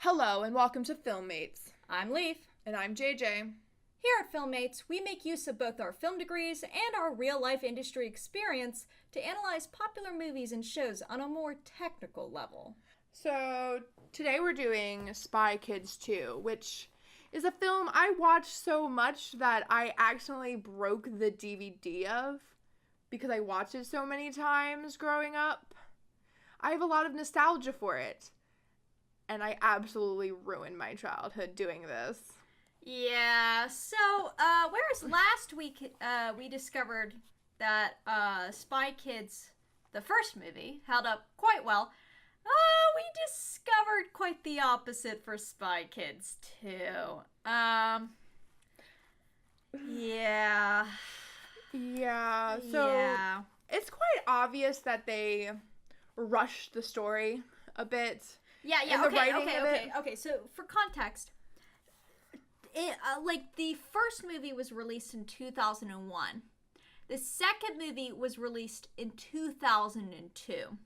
Hello and welcome to Filmmates. I'm Lief. And I'm JJ. Here at Filmmates, we make use of both our film degrees and our real-life industry experience to analyze popular movies and shows on a more technical level. So, today we're doing Spy Kids 2, which is a film I watched so much that I accidentally broke the DVD of because I watched it so many times growing up. I have a lot of nostalgia for it, and I absolutely ruined my childhood doing this. Yeah, so, whereas last week we discovered that Spy Kids, the first movie, held up quite well, we discovered quite the opposite for Spy Kids 2. Yeah. Yeah, so it's quite obvious that they rushed the story a bit. Yeah, okay, so for context, the first movie was released in 2001. The second movie was released in 2002.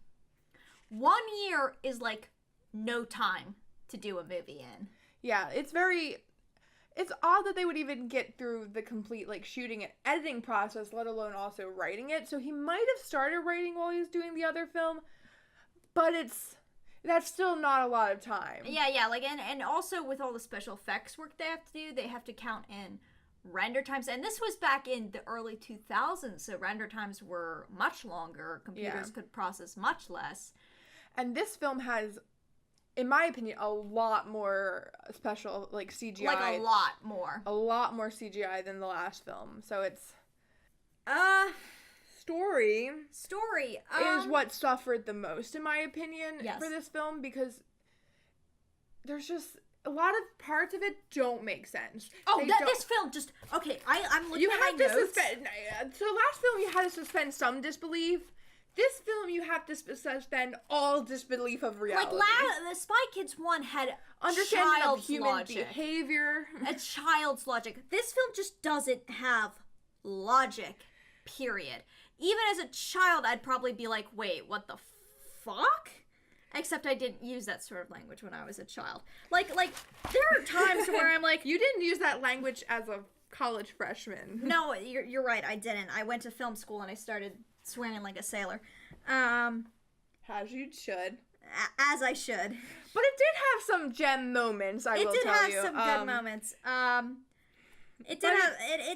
1 year is like no time to do a movie in. Yeah, it's odd that they would even get through the complete shooting and editing process, let alone also writing it. So he might have started writing while he was doing the other film, but that's still not a lot of time. Yeah, and also with all the special effects work they have to do, they have to count in render times. And this was back in the early 2000s, so render times were much longer. Computers could process much less. And this film has, in my opinion, a lot more special, CGI. Like a lot more. A lot more CGI than the last film. So it's... Story is what suffered the most, in my opinion, for this film, because there's just a lot of parts of it don't make sense. This film just... Okay, I'm looking at my notes. So last film you had to suspend some disbelief. This film, you have to suspend all disbelief of reality. The Spy Kids 1 had understanding child's of human logic. behavior. A child's logic. This film just doesn't have logic, period. Even as a child, I'd probably be like, wait, what the fuck? Except I didn't use that sort of language when I was a child. There are times where I'm like... You didn't use that language as a college freshman. No, you're right, I didn't. I went to film school and I started... swearing like a sailor. As you should. As I should. But it did have some gem moments, I will tell you. It did have some good moments. It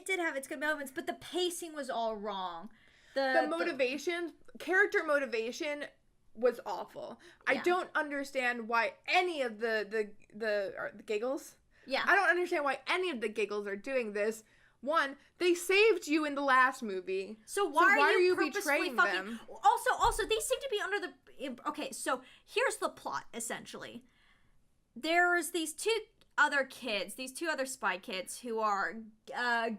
did have its good moments, but the pacing was all wrong. The motivation, character motivation was awful. Yeah. I don't understand why any of the giggles. Yeah. I don't understand why any of the giggles are doing this. One, they saved you in the last movie. So why are you betraying them? Also, they seem to be under the... Okay, so here's the plot, essentially. There's these two other spy kids who are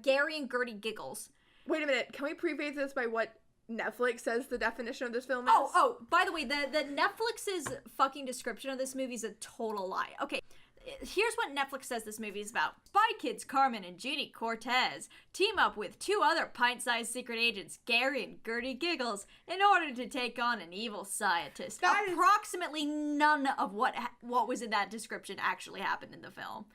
Gary and Gertie Giggles. Wait a minute, can we preface this by what Netflix says the definition of this film is? Oh, by the way, the Netflix's fucking description of this movie is a total lie. Okay. Here's what Netflix says this movie is about. Spy Kids Carmen and Jeannie Cortez team up with two other pint-sized secret agents, Gary and Gertie Giggles, in order to take on an evil scientist. Approximately none of what was in that description actually happened in the film.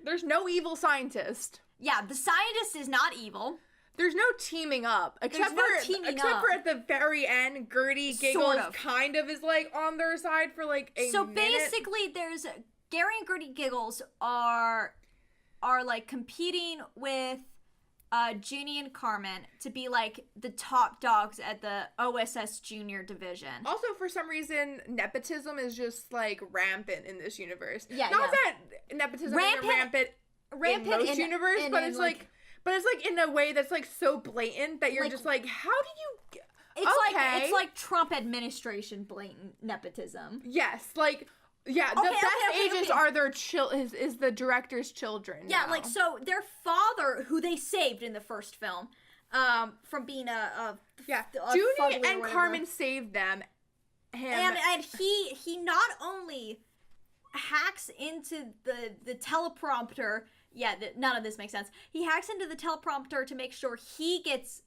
There's no evil scientist. Yeah, the scientist is not evil. There's no teaming up. Except for at the very end, Gertie Giggles kind of is on their side for a minute. So basically there's... Gary and Gertie Giggles are competing with Jeannie and Carmen to be the top dogs at the OSS Junior Division. Also, for some reason, nepotism is just rampant in this universe. Yeah, not that nepotism is rampant in most universe, but it's in a way that's so blatant that you're just how do you? It's like Trump administration blatant nepotism. Yes, yeah, the best agents are their is the director's children. Yeah, now. So their father, who they saved in the first film, from being a Junie and Carmen saved them. And he not only hacks into the teleprompter. Yeah, none of this makes sense. He hacks into the teleprompter to make sure he gets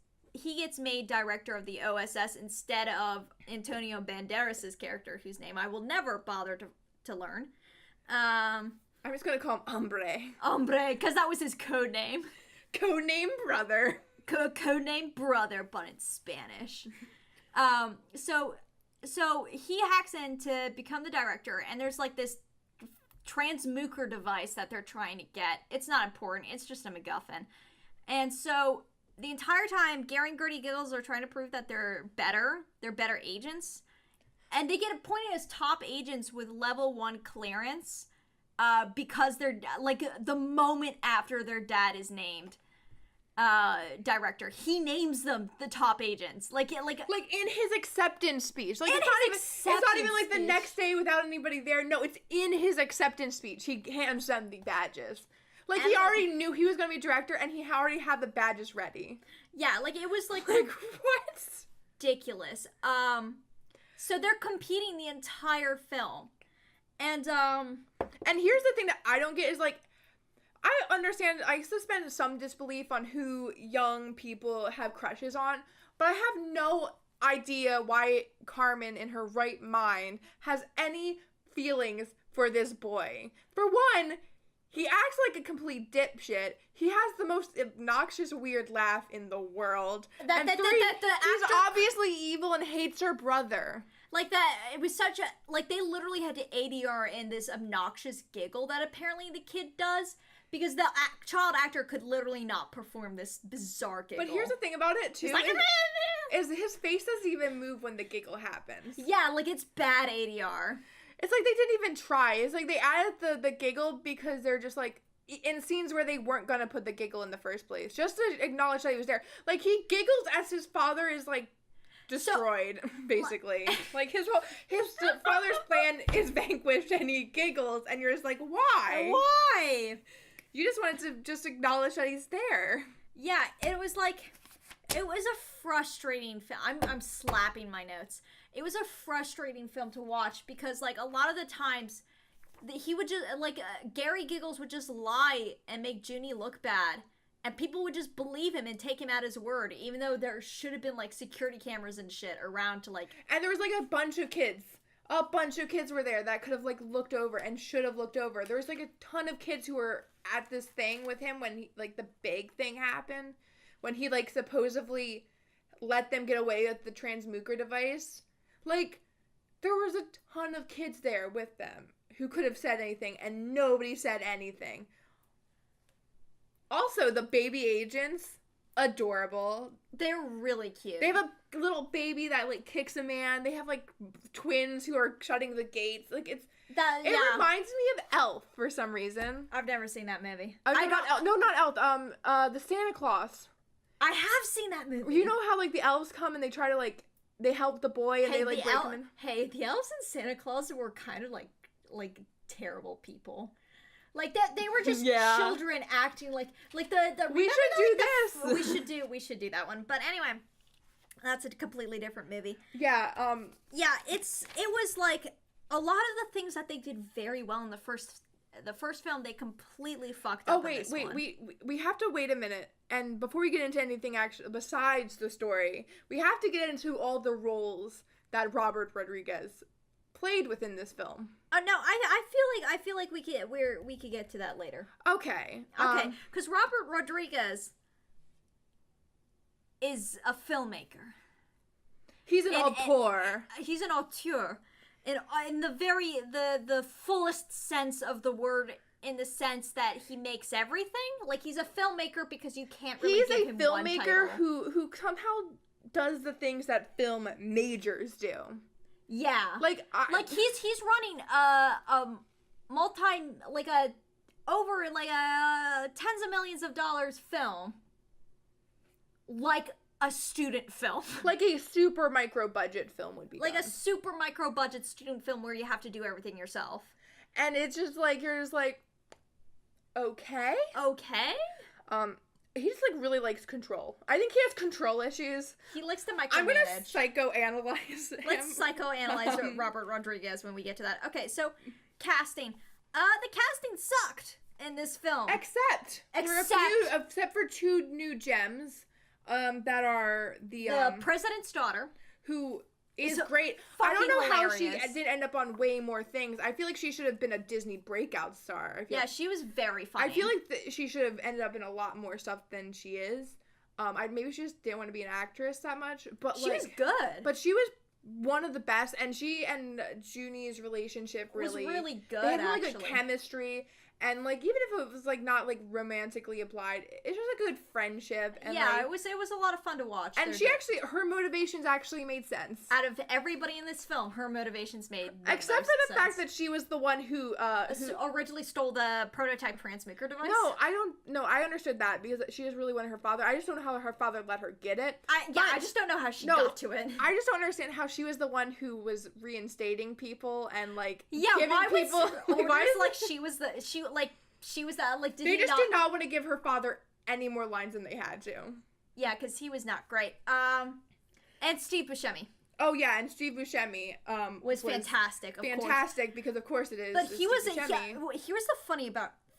made director of the OSS instead of Antonio Banderas' character, whose name I will never bother to learn. Um, I'm just gonna call him Hombre. Hombre, because that was his code name. Codename brother. Codename brother, but in Spanish. So he hacks in to become the director, and there's like this transmuker device that they're trying to get. It's not important. It's just a MacGuffin. And so the entire time, Gary and Gertie Giggles are trying to prove that they're better. They're better agents. And they get appointed as top agents with level 1 clearance because they're, like, the moment after their dad is named director, he names them the top agents. Like in his acceptance speech. Like, in it's not even like the next day without anybody there. No, it's in his acceptance speech. He hands them the badges. Like, he already knew he was going to be director, and he already had the badges ready. Yeah, like, it was, like what? Ridiculous. So they're competing the entire film. And here's the thing that I don't get is, like, I understand, I suspend some disbelief on who young people have crushes on, but I have no idea why Carmen, in her right mind, has any feelings for this boy. For one, he acts like a complete dipshit. He has the most obnoxious, weird laugh in the world. He's obviously evil and hates her brother. Like, that, it was such a, like, they literally had to ADR in this obnoxious giggle that apparently the kid does, because the child actor could literally not perform this bizarre giggle. But here's the thing about it, too, like, is his face doesn't even move when the giggle happens. Yeah, like, it's bad ADR. It's like they didn't even try. It's like they added the giggle because they're just, like, in scenes where they weren't gonna put the giggle in the first place, just to acknowledge that he was there. Like, he giggles as his father is, like, destroyed, basically. Like, his father's plan is vanquished, and he giggles, and you're just like, why? Why? You just wanted to just acknowledge that he's there. Yeah, it was a frustrating film. I'm slapping my notes. It was a frustrating film to watch because, like, a lot of the times, he would just, like, Gary Giggles would just lie and make Junie look bad. And people would just believe him and take him at his word, even though there should have been, like, security cameras and shit around to, like... And there was, like, a bunch of kids. A bunch of kids were there that could have, like, looked over and should have looked over. There was, like, a ton of kids who were at this thing with him when, he, like, the big thing happened. When he, like, supposedly let them get away with the transmuker device. Like, there was a ton of kids there with them who could have said anything, and nobody said anything. Also, the baby agents, adorable. They're really cute. They have a little baby that, like, kicks a man. They have, like, twins who are shutting the gates. Like, it reminds me of Elf for some reason. I've never seen that movie. Not Elf. The Santa Claus. I have seen that movie. You know how, like, the elves come and they try to, like, they help the boy and they, like, break him in? Hey, the elves in Santa Claus were kind of, like terrible people. Like, that they were just children acting like the we should do this. We should do that one. But anyway, that's a completely different movie. Yeah, it was like a lot of the things that they did very well in the first film, they completely fucked up. Oh wait, we have to wait a minute, and before we get into anything actually besides the story, we have to get into all the roles that Robert Rodriguez played within this film. Oh no, I feel like we could get to that later. Okay. Because Robert Rodriguez is a filmmaker. He's an auteur. He's an auteur, in the fullest sense of the word. In the sense that he makes everything. Like, he's a filmmaker because you can't really give him one title. He's a filmmaker who somehow does the things that film majors do. Yeah. Like he's running tens of millions of dollars film, like a student film. Like a super micro budget film would be like done. A super micro budget student film where you have to do everything yourself. And it's just like, you're just like, okay. He just, like, really likes control. I think he has control issues. He likes to micromanage. I'm gonna psychoanalyze him. Let's psychoanalyze Robert Rodriguez when we get to that. Okay, so, casting. The casting sucked in this film. Except for two new gems, that are the President's daughter. Who is great. I don't fucking know how she hilarious. did end up on way more things. I feel like she should have been a Disney breakout star. She was very funny. I feel like she should have ended up in a lot more stuff than she is. Maybe she just didn't want to be an actress that much, but she was good. But she was one of the best, and she and Junie's relationship was really good. They had really good chemistry. And, like, even if it was, like, not, like, romantically applied, it's just a good friendship. And, yeah, like, it was a lot of fun to watch. And her motivations actually made sense. Out of everybody in this film, her motivations made except for the fact that she was the one who originally stole the prototype transmitter device. No, I understood that, because she was really one of her father. I just don't know how her father let her get it. I just don't know how she got to it. I just don't understand how she was the one who was reinstating people and, like, giving people orders like she was that, like, did not want to give her father any more lines than they had to. Yeah, because he was not great. And Steve Buscemi. Oh yeah, and Steve Buscemi was fantastic. Fantastic, because of course it is. But he was here's the funny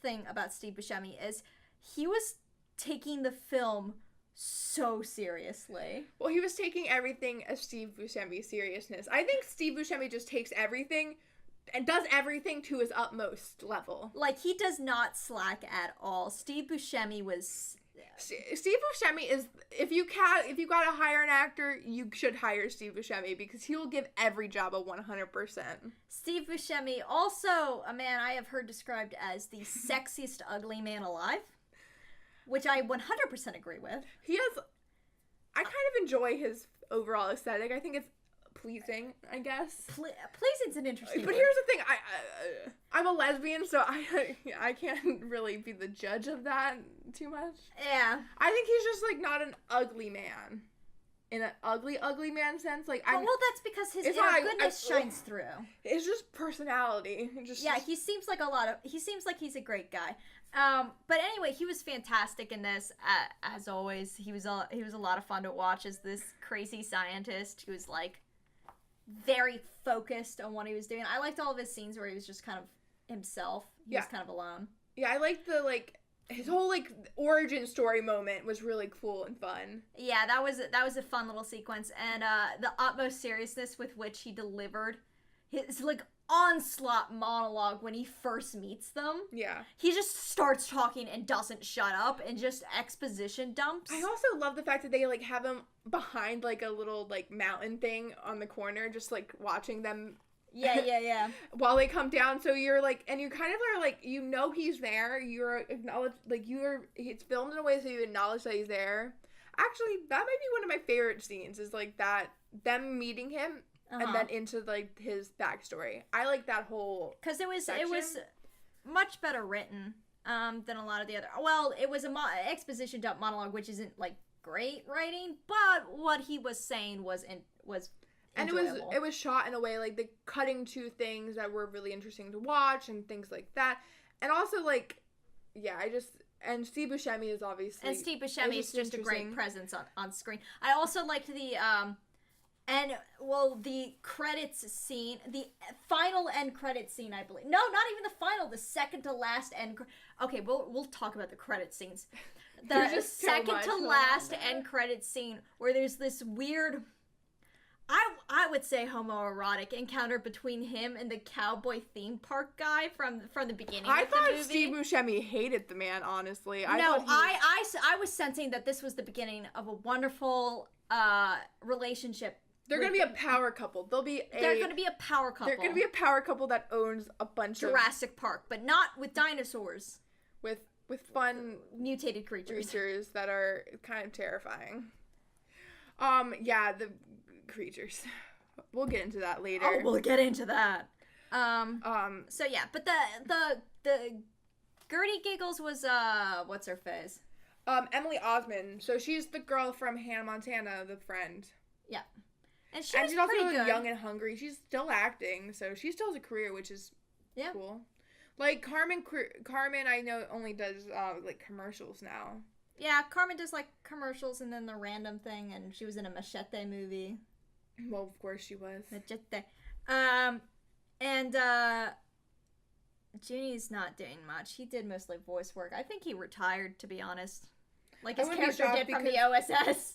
thing about Steve Buscemi is he was taking the film so seriously. Well, he was taking everything as Steve Buscemi seriousness. I think Steve Buscemi just takes everything and does everything to his utmost level. Like, he does not slack at all. Steve Buscemi was... Steve Buscemi is... If you gotta hire an actor, you should hire Steve Buscemi, because he will give every job a 100%. Steve Buscemi, also a man I have heard described as the sexiest ugly man alive, which I 100% agree with. I kind of enjoy his overall aesthetic. I think it's pleasing, I guess. Pleasing's an interesting But word. here's the thing, I'm a lesbian, so I can't really be the judge of that too much. Yeah. I think he's just, like, not an ugly man. In an ugly man sense. Like, well, that's because his inner goodness shines through. It's just personality. He seems like he's a great guy. But anyway, he was fantastic in this. As always, he was a lot of fun to watch as this crazy scientist who was, like, very focused on what he was doing. I liked all of his scenes where he was just kind of himself. He was kind of alone. Yeah, I liked his whole, like, origin story moment was really cool and fun. Yeah, that was a fun little sequence, and the utmost seriousness with which he delivered his, like, onslaught monologue when he first meets them. Yeah. He just starts talking and doesn't shut up and just exposition dumps. I also love the fact that they, like, have him behind, like, a little, like, mountain thing on the corner, just, like, watching them. Yeah. While they come down, so you're, like, and you kind of are, like, you know he's there, you're acknowledged, like, it's filmed in a way so you acknowledge that he's there. Actually, that might be one of my favorite scenes, is, like, them meeting him, and then into, like, his backstory. I like that whole because it was section. much better written than a lot of the other. Well, it was a exposition dump monologue, which isn't, like, great writing, but what he was saying was enjoyable. And it was shot in a way, like, the cutting to things that were really interesting to watch and things like that. And also, like, yeah, and Steve Buscemi is obviously... And Steve Buscemi is just a great presence on screen. I also liked the credits scene, the final end credits scene, I believe. No, not even the final, the second to last end. Okay, we'll talk about the credit scenes. The second to last end credits scene where there's this weird, I would say homoerotic encounter between him and the cowboy theme park guy from the beginning of the movie. I thought Steve Buscemi hated the man, honestly. I was sensing that this was the beginning of a wonderful relationship. They're going to be a power couple. They're going to be a power couple. They're going to be a power couple that owns a bunch of Jurassic Park, but not with dinosaurs. With fun mutated creatures that are kind of terrifying. Yeah, the creatures. We'll get into that later. Oh, we'll get into that. So yeah, but the Gertie Giggles was what's her face? Emily Osmond. So she's the girl from Hannah Montana, the friend. Yeah. And she's also pretty good. Young and Hungry. She's still acting, so she still has a career, which is cool. Like Carmen, I know only does like commercials now. Yeah, Carmen does like commercials and then the random thing, and she was in a Machete movie. Well, of course she was. Machete. And Junie's not doing much. He did mostly voice work. I think he retired, to be honest. Like his character did from the OSS.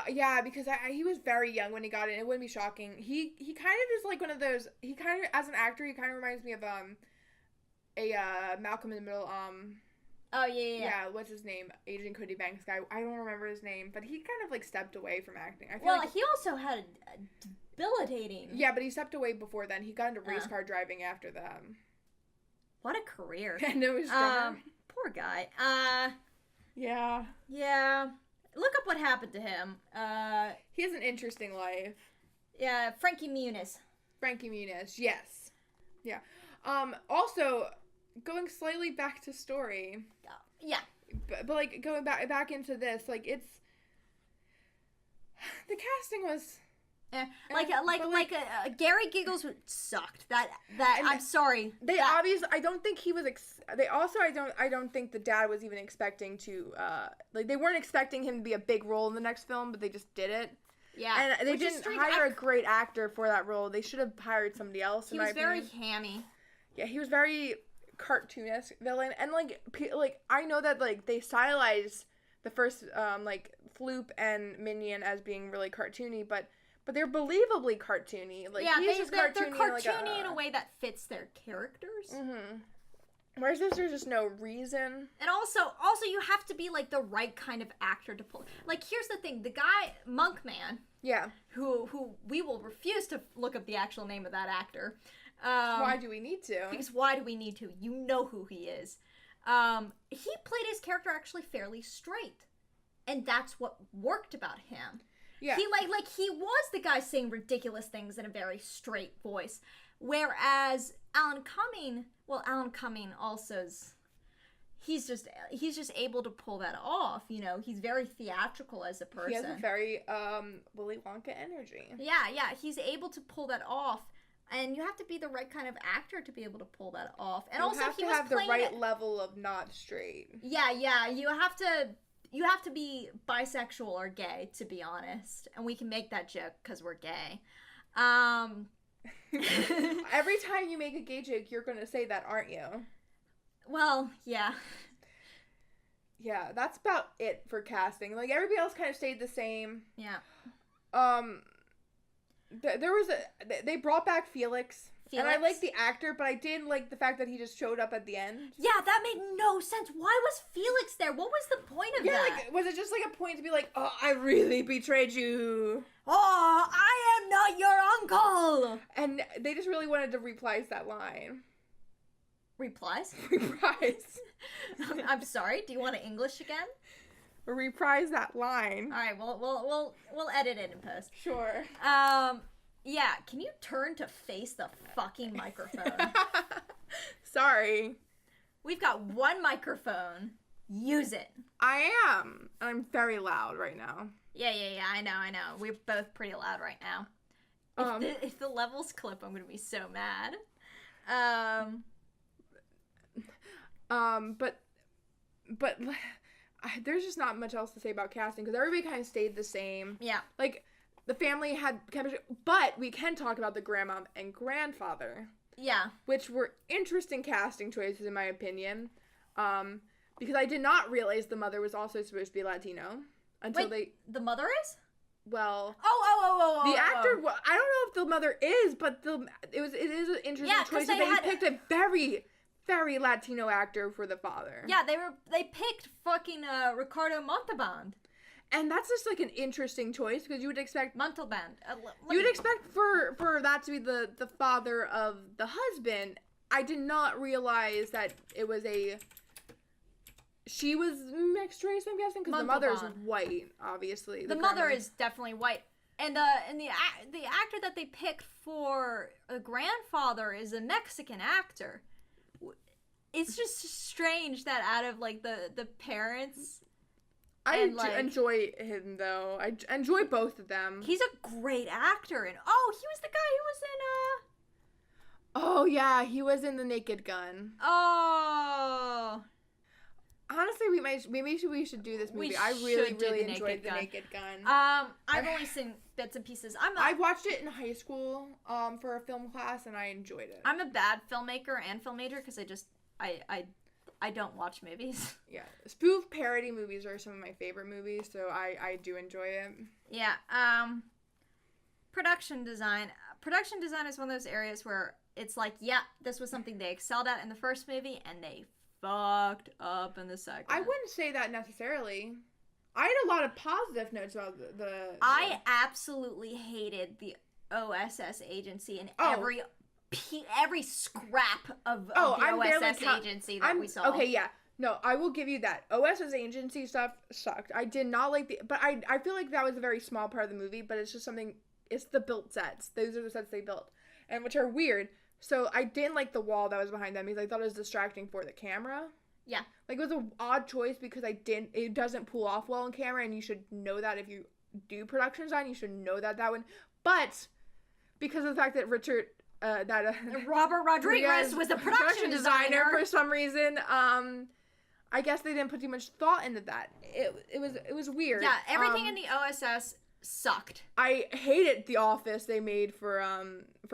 Yeah, because he was very young when he got it. It wouldn't be shocking. He kind of is like one of those. He kind of, as an actor, he kind of reminds me of Malcolm in the Middle. Oh yeah. Yeah, what's his name? Agent Cody Banks guy. I don't remember his name, but he kind of like stepped away from acting. I feel Well, like he also had a debilitating. Yeah, but he stepped away before then. He got into race car driving after that. What a career. And it was poor guy. Yeah. Yeah. Look up what happened to him. He has an interesting life. Yeah, Frankie Muniz. Frankie Muniz, yes. Yeah. Also, going slightly back to story. Yeah. But like, going back into this, like, it's... The casting was... Gary Giggles sucked. That I'm sorry. I don't think he was. I don't think the dad was even expecting to. They weren't expecting him to be a big role in the next film, but they just did it. Yeah, and they didn't hire a great actor for that role. They should have hired somebody else. He was very hammy. Yeah, he was very cartoonish villain, and like I know that like they stylized the first Floop and Minion as being really cartoony, but they're believably cartoony. Like, yeah, they're cartoony in a way that fits their characters. Mm-hmm. Whereas there's just no reason. And also you have to be like the right kind of actor to pull. Like, here's the thing: the guy Monkman, yeah, who we will refuse to look up the actual name of that actor. Why do we need to? Because why do we need to? You know who he is. He played his character actually fairly straight, and that's what worked about him. Yeah. He he was the guy saying ridiculous things in a very straight voice, whereas Alan Cumming also's he's just able to pull that off. You know, he's very theatrical as a person. He has a very Willy Wonka energy. Yeah, he's able to pull that off, and you have to be the right kind of actor to be able to pull that off. And you have to have the right level of not straight. Yeah, you have to be bisexual or gay, to be honest. And we can make that joke because we're gay. Every time you make a gay joke, you're going to say that, aren't you? Well, yeah. Yeah, that's about it for casting. Like, everybody else kind of stayed the same. Yeah. They brought back Felix. Felix. And I like the actor, but I didn't like the fact that he just showed up at the end. Yeah, that made no sense. Why was Felix there? What was the point of that? Like, was it just like a point to be like, oh, I really betrayed you? Oh, I am not your uncle! And they just really wanted to reprise that line. Reprise? Reprise. I'm sorry, do you want to English again? Reprise that line. Alright, we'll edit it in post. Sure. Yeah, can you turn to face the fucking microphone? Sorry. We've got one microphone. Use it. I am. I'm very loud right now. Yeah, I know. We're both pretty loud right now. If the levels clip, I'm gonna be so mad. But there's just not much else to say about casting, because everybody kind of stayed the same. Yeah. Like, the family had chemistry, but we can talk about the grandma and grandfather. Yeah. Which were interesting casting choices, in my opinion. Because I did not realize the mother was also supposed to be Latino. The mother is? Well... Oh. The actor... Well, I don't know if the mother is, but it is an interesting choice. They picked a very, very Latino actor for the father. Yeah, they picked fucking Ricardo Montalban. And that's just, like, an interesting choice, because you would expect... Montalban. You would expect for that to be the father of the husband. I did not realize that it was she was mixed race, I'm guessing, because the mother's white, obviously. The mother is definitely white. And the actor that they picked for the grandfather is a Mexican actor. It's just strange that out of, like, the parents... I enjoy him, though. I enjoy both of them. He's a great actor. And he was the guy who was in, Oh, yeah, he was in The Naked Gun. Oh. Honestly, maybe we should do this movie. I really enjoyed The Naked Gun. I've only seen bits and pieces. I watched it in high school for a film class, and I enjoyed it. I'm a bad filmmaker and film major, because I I don't watch movies. Yeah. Spoof parody movies are some of my favorite movies, so I do enjoy it. Yeah. Production design. Production design is one of those areas where it's like, yeah, this was something they excelled at in the first movie, and they fucked up in the second. I wouldn't say that necessarily. I had a lot of positive notes about the I absolutely hated the OSS agency and every scrap of the OSS agency that we saw. Okay, yeah. No, I will give you that. OSS agency stuff sucked. I did not like but I feel like that was a very small part of the movie, but it's just something, it's the built sets. Those are the sets they built, and which are weird. So I didn't like the wall that was behind them because I thought it was distracting for the camera. Yeah. Like, it was an odd choice because it doesn't pull off well on camera, and you should know that if you do production design, you should know that one. But because of the fact that Robert Rodriguez was the production designer for some reason, I guess they didn't put too much thought into that. It was weird. Yeah, everything in the OSS sucked. I hated the office they made for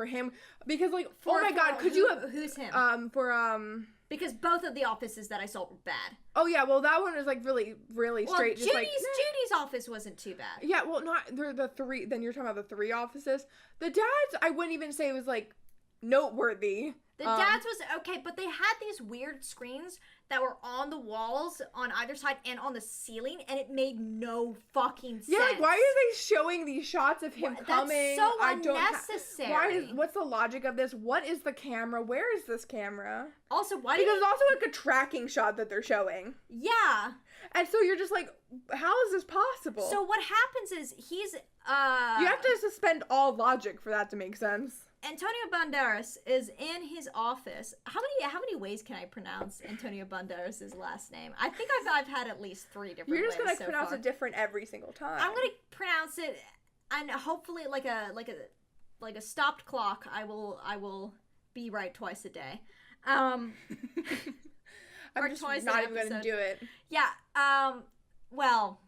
him because, like, oh my god, could you have who's him? Because both of the offices that I saw were bad. Oh yeah, well that one was like really straight. Judy's office wasn't too bad. Yeah, well they're the three. Then you're talking about the three offices. The dad's, I wouldn't even say it was like noteworthy. The dad's was okay, but they had these weird screens that were on the walls on either side and on the ceiling, and it made no fucking sense. Yeah, like, why are they showing these shots of him coming? That's so unnecessary. What's the logic of this? What is the camera? Where is this camera? Also, because it's also like a tracking shot that they're showing. Yeah. And so you're just like, how is this possible? So what happens is he's you have to suspend all logic for that to make sense. Antonio Banderas is in his office. How many ways can I pronounce Antonio Banderas' last name? I think I've had at least 3 different ways. You're just gonna pronounce it different every single time. I'm gonna pronounce it, and hopefully like a stopped clock. I will be right twice a day. I'm just not even gonna do it. Yeah. Well.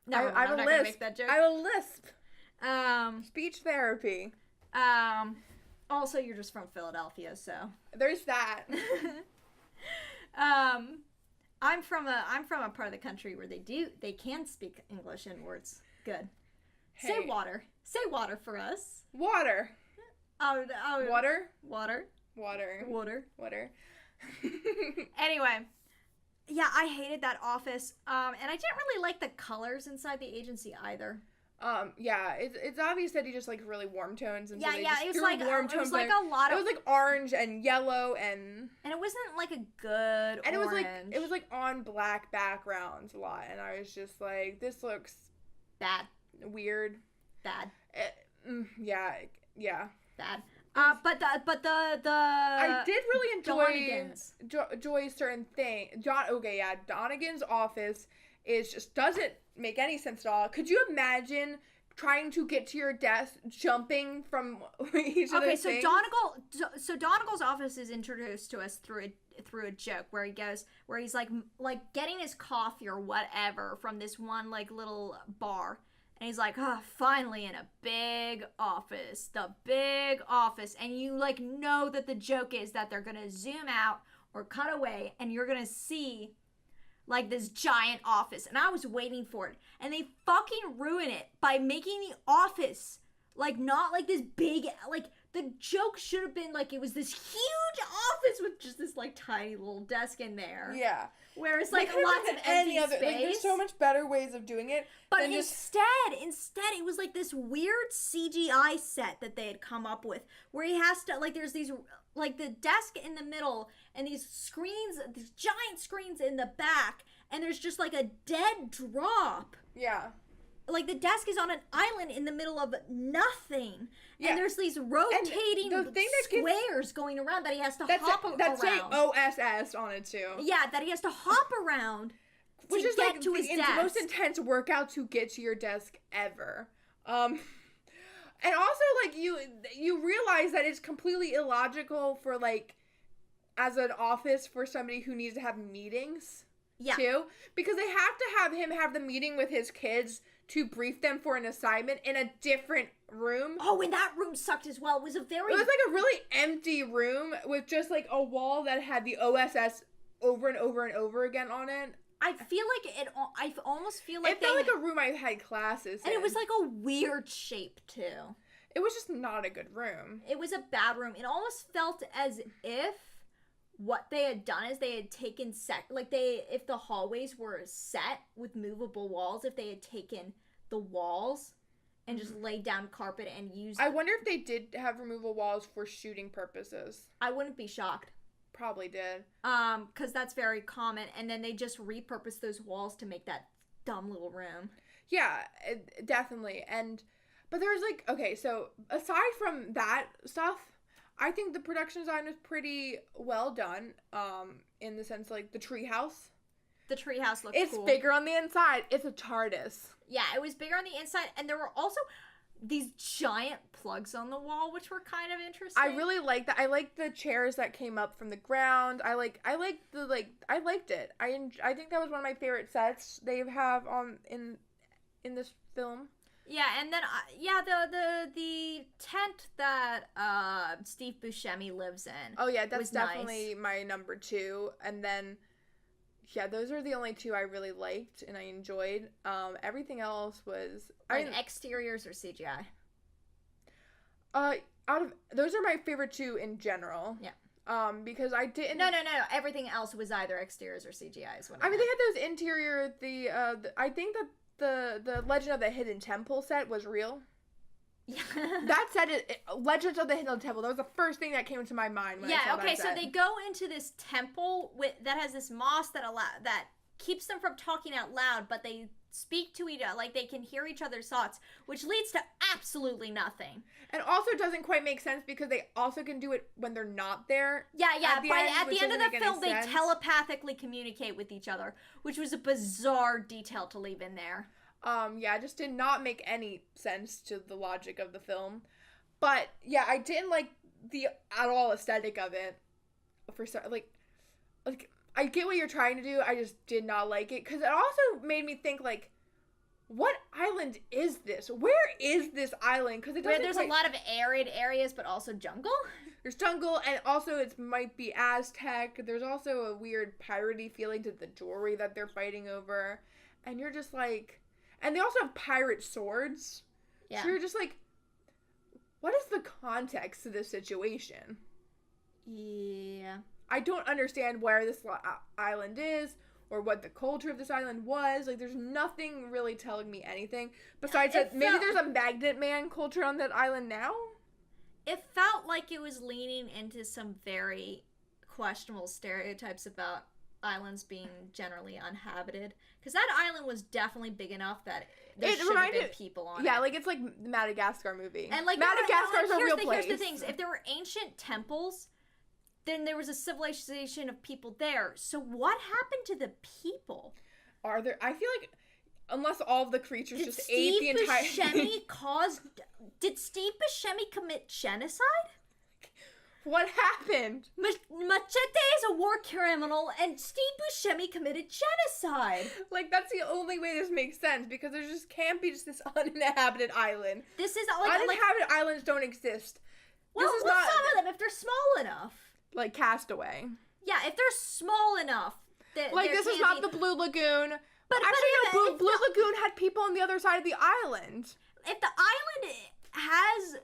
No, I'm not gonna make that joke. I have a lisp. Speech therapy. Also, you're just from Philadelphia, so there's that. I'm from a part of the country where they can speak English in words. Good. Hey. Say water. Say water for us. Water. Water. Anyway, yeah, I hated that office. And I didn't really like the colors inside the agency either. Yeah, it's obvious that he just like really warm tones, and it was like a lot of. It was like orange and yellow and it wasn't like a good. And orange. it was like on black backgrounds a lot, and I was just like, this looks bad, weird, bad. Yeah, bad. But the I did really enjoy certain thing. Donegan's office just doesn't make any sense at all. Could you imagine trying to get to your desk, jumping from each of those things? So Donegal's office is introduced to us through a joke where he's like getting his coffee or whatever from this one like little bar. And he's like, oh, finally in a big office. The big office. And you, like, know that the joke is that they're going to zoom out or cut away and you're going to see, like, this giant office. And I was waiting for it. And they fucking ruin it by making the office, like, not, like, this big, like, the joke should have been, like, it was this huge office with just this, like, tiny little desk in there. Yeah. Where it's, like, lots of empty space. Like, there's so much better ways of doing it. But instead, it was, like, this weird CGI set that they had come up with. Where he has to, like, there's these, like, the desk in the middle, and these giant screens in the back, and there's just, like, a dead drop. Yeah. Like, the desk is on an island in the middle of nothing. Yeah. And there's these rotating squares going around that he has to hop around. That's saying OSS on it, too. Yeah, that he has to hop around Which to is get like to his desk. The most intense workout to get to your desk ever. And also, like, you realize that it's completely illogical for, like, as an office for somebody who needs to have meetings, too. Because they have to have him have the meeting with his kids to brief them for an assignment in a different room. Oh, and that room sucked as well. It was like a really empty room with just, like, a wall that had the OSS over and over and over again on it. I feel like it. I almost feel like it felt like a room I had classes in. And it was like a weird shape too. It was just not a good room. It was a bad room. It almost felt as if what they had done is they had taken if the hallways were set with movable walls, if they had taken the walls and just laid down carpet and used. I wonder if they did have removable walls for shooting purposes. I wouldn't be shocked. Probably did. Because that's very common, and then they just repurposed those walls to make that dumb little room. Yeah, definitely. But there's like, okay, so aside from that stuff, I think the production design was pretty well done. In the sense like the treehouse. The treehouse looks cool. It's bigger on the inside. It's a TARDIS. Yeah, it was bigger on the inside, and there were also these giant plugs on the wall, which were kind of interesting. I really like that. I like the chairs that came up from the ground. I liked it. I think that was one of my favorite sets they have in this film. Yeah, and then the tent that Steve Buscemi lives in. Oh yeah, that's definitely my number 2. And then yeah, those are the only 2 I really liked and I enjoyed. Everything else was exteriors or CGI. Those are my favorite 2 in general. Yeah. Because I didn't. No. Everything else was either exteriors or CGI. Is what I mean, they had those interior. I think that the Legend of the Hidden Temple set was real. Yeah. That set Legends of the Hidden Temple. That was the first thing that came into my mind when I saw that set. So they go into this temple that has this moss that keeps them from talking out loud, but they speak to each other, like they can hear each other's thoughts, which leads to absolutely nothing. And also doesn't quite make sense because they also can do it when they're not there. Yeah. At the end of the film, they telepathically communicate with each other, which was a bizarre detail to leave in there. Yeah, it just did not make any sense to the logic of the film. But yeah, I didn't like the at all aesthetic of it. Like I get what you're trying to do. I just did not like it because it also made me think like, what island is this? Where is this island? Because there's a lot of arid areas, but also jungle. There's jungle, and also it might be Aztec. There's also a weird piratey feeling to the jewelry that they're fighting over, and you're just like. And they also have pirate swords. Yeah. So you're just like, what is the context to this situation? Yeah. I don't understand where this island is or what the culture of this island was. Like, there's nothing really telling me anything. Besides that, maybe there's a magnet man culture on that island now? It felt like it was leaning into some very questionable stereotypes about islands being generally uninhabited, because that island was definitely big enough that there should have been people on it. Yeah, like it's like the Madagascar movie. And like Madagascar's a real place. Here's the things: if there were ancient temples, then there was a civilization of people there. So what happened to the people? I feel like unless all of the creatures just ate the entire. Did Steve Buscemi commit genocide? What happened? Machete is a war criminal, and Steve Buscemi committed genocide. Like, that's the only way this makes sense, because there just can't be just this uninhabited island. This is uninhabited islands don't exist. Well, some of them, if they're small enough. Like Castaway. Yeah, if they're small enough. This is not the Blue Lagoon. But actually, Blue Lagoon had people on the other side of the island. If the island has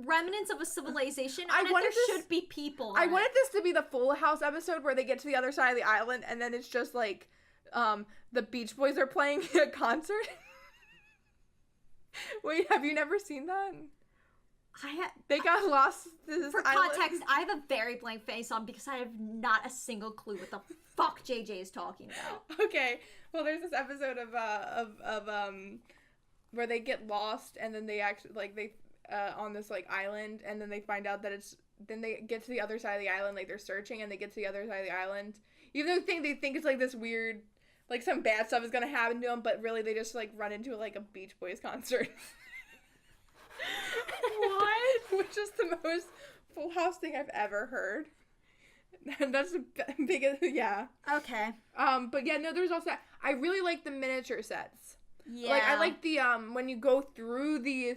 remnants of a civilization, there should be people. I wanted this to be the Full House episode where they get to the other side of the island and then it's just like the Beach Boys are playing a concert. Wait, have you never seen that? They got lost. For context, I have a very blank face on because I have not a single clue what the fuck JJ is talking about. Okay, well, there's this episode of where they get lost and then they actually on this like island, and then they find out that then they get to the other side of the island, like they're searching, and they get to the other side of the island, even though they think it's like this weird, like some bad stuff is gonna happen to them, but really they just like run into like a Beach Boys concert. What? Which is the most Full House thing I've ever heard. And that's the biggest, yeah. Okay. But yeah, no, there's also, I really like the miniature sets. Yeah. Like, I like the, when you go through the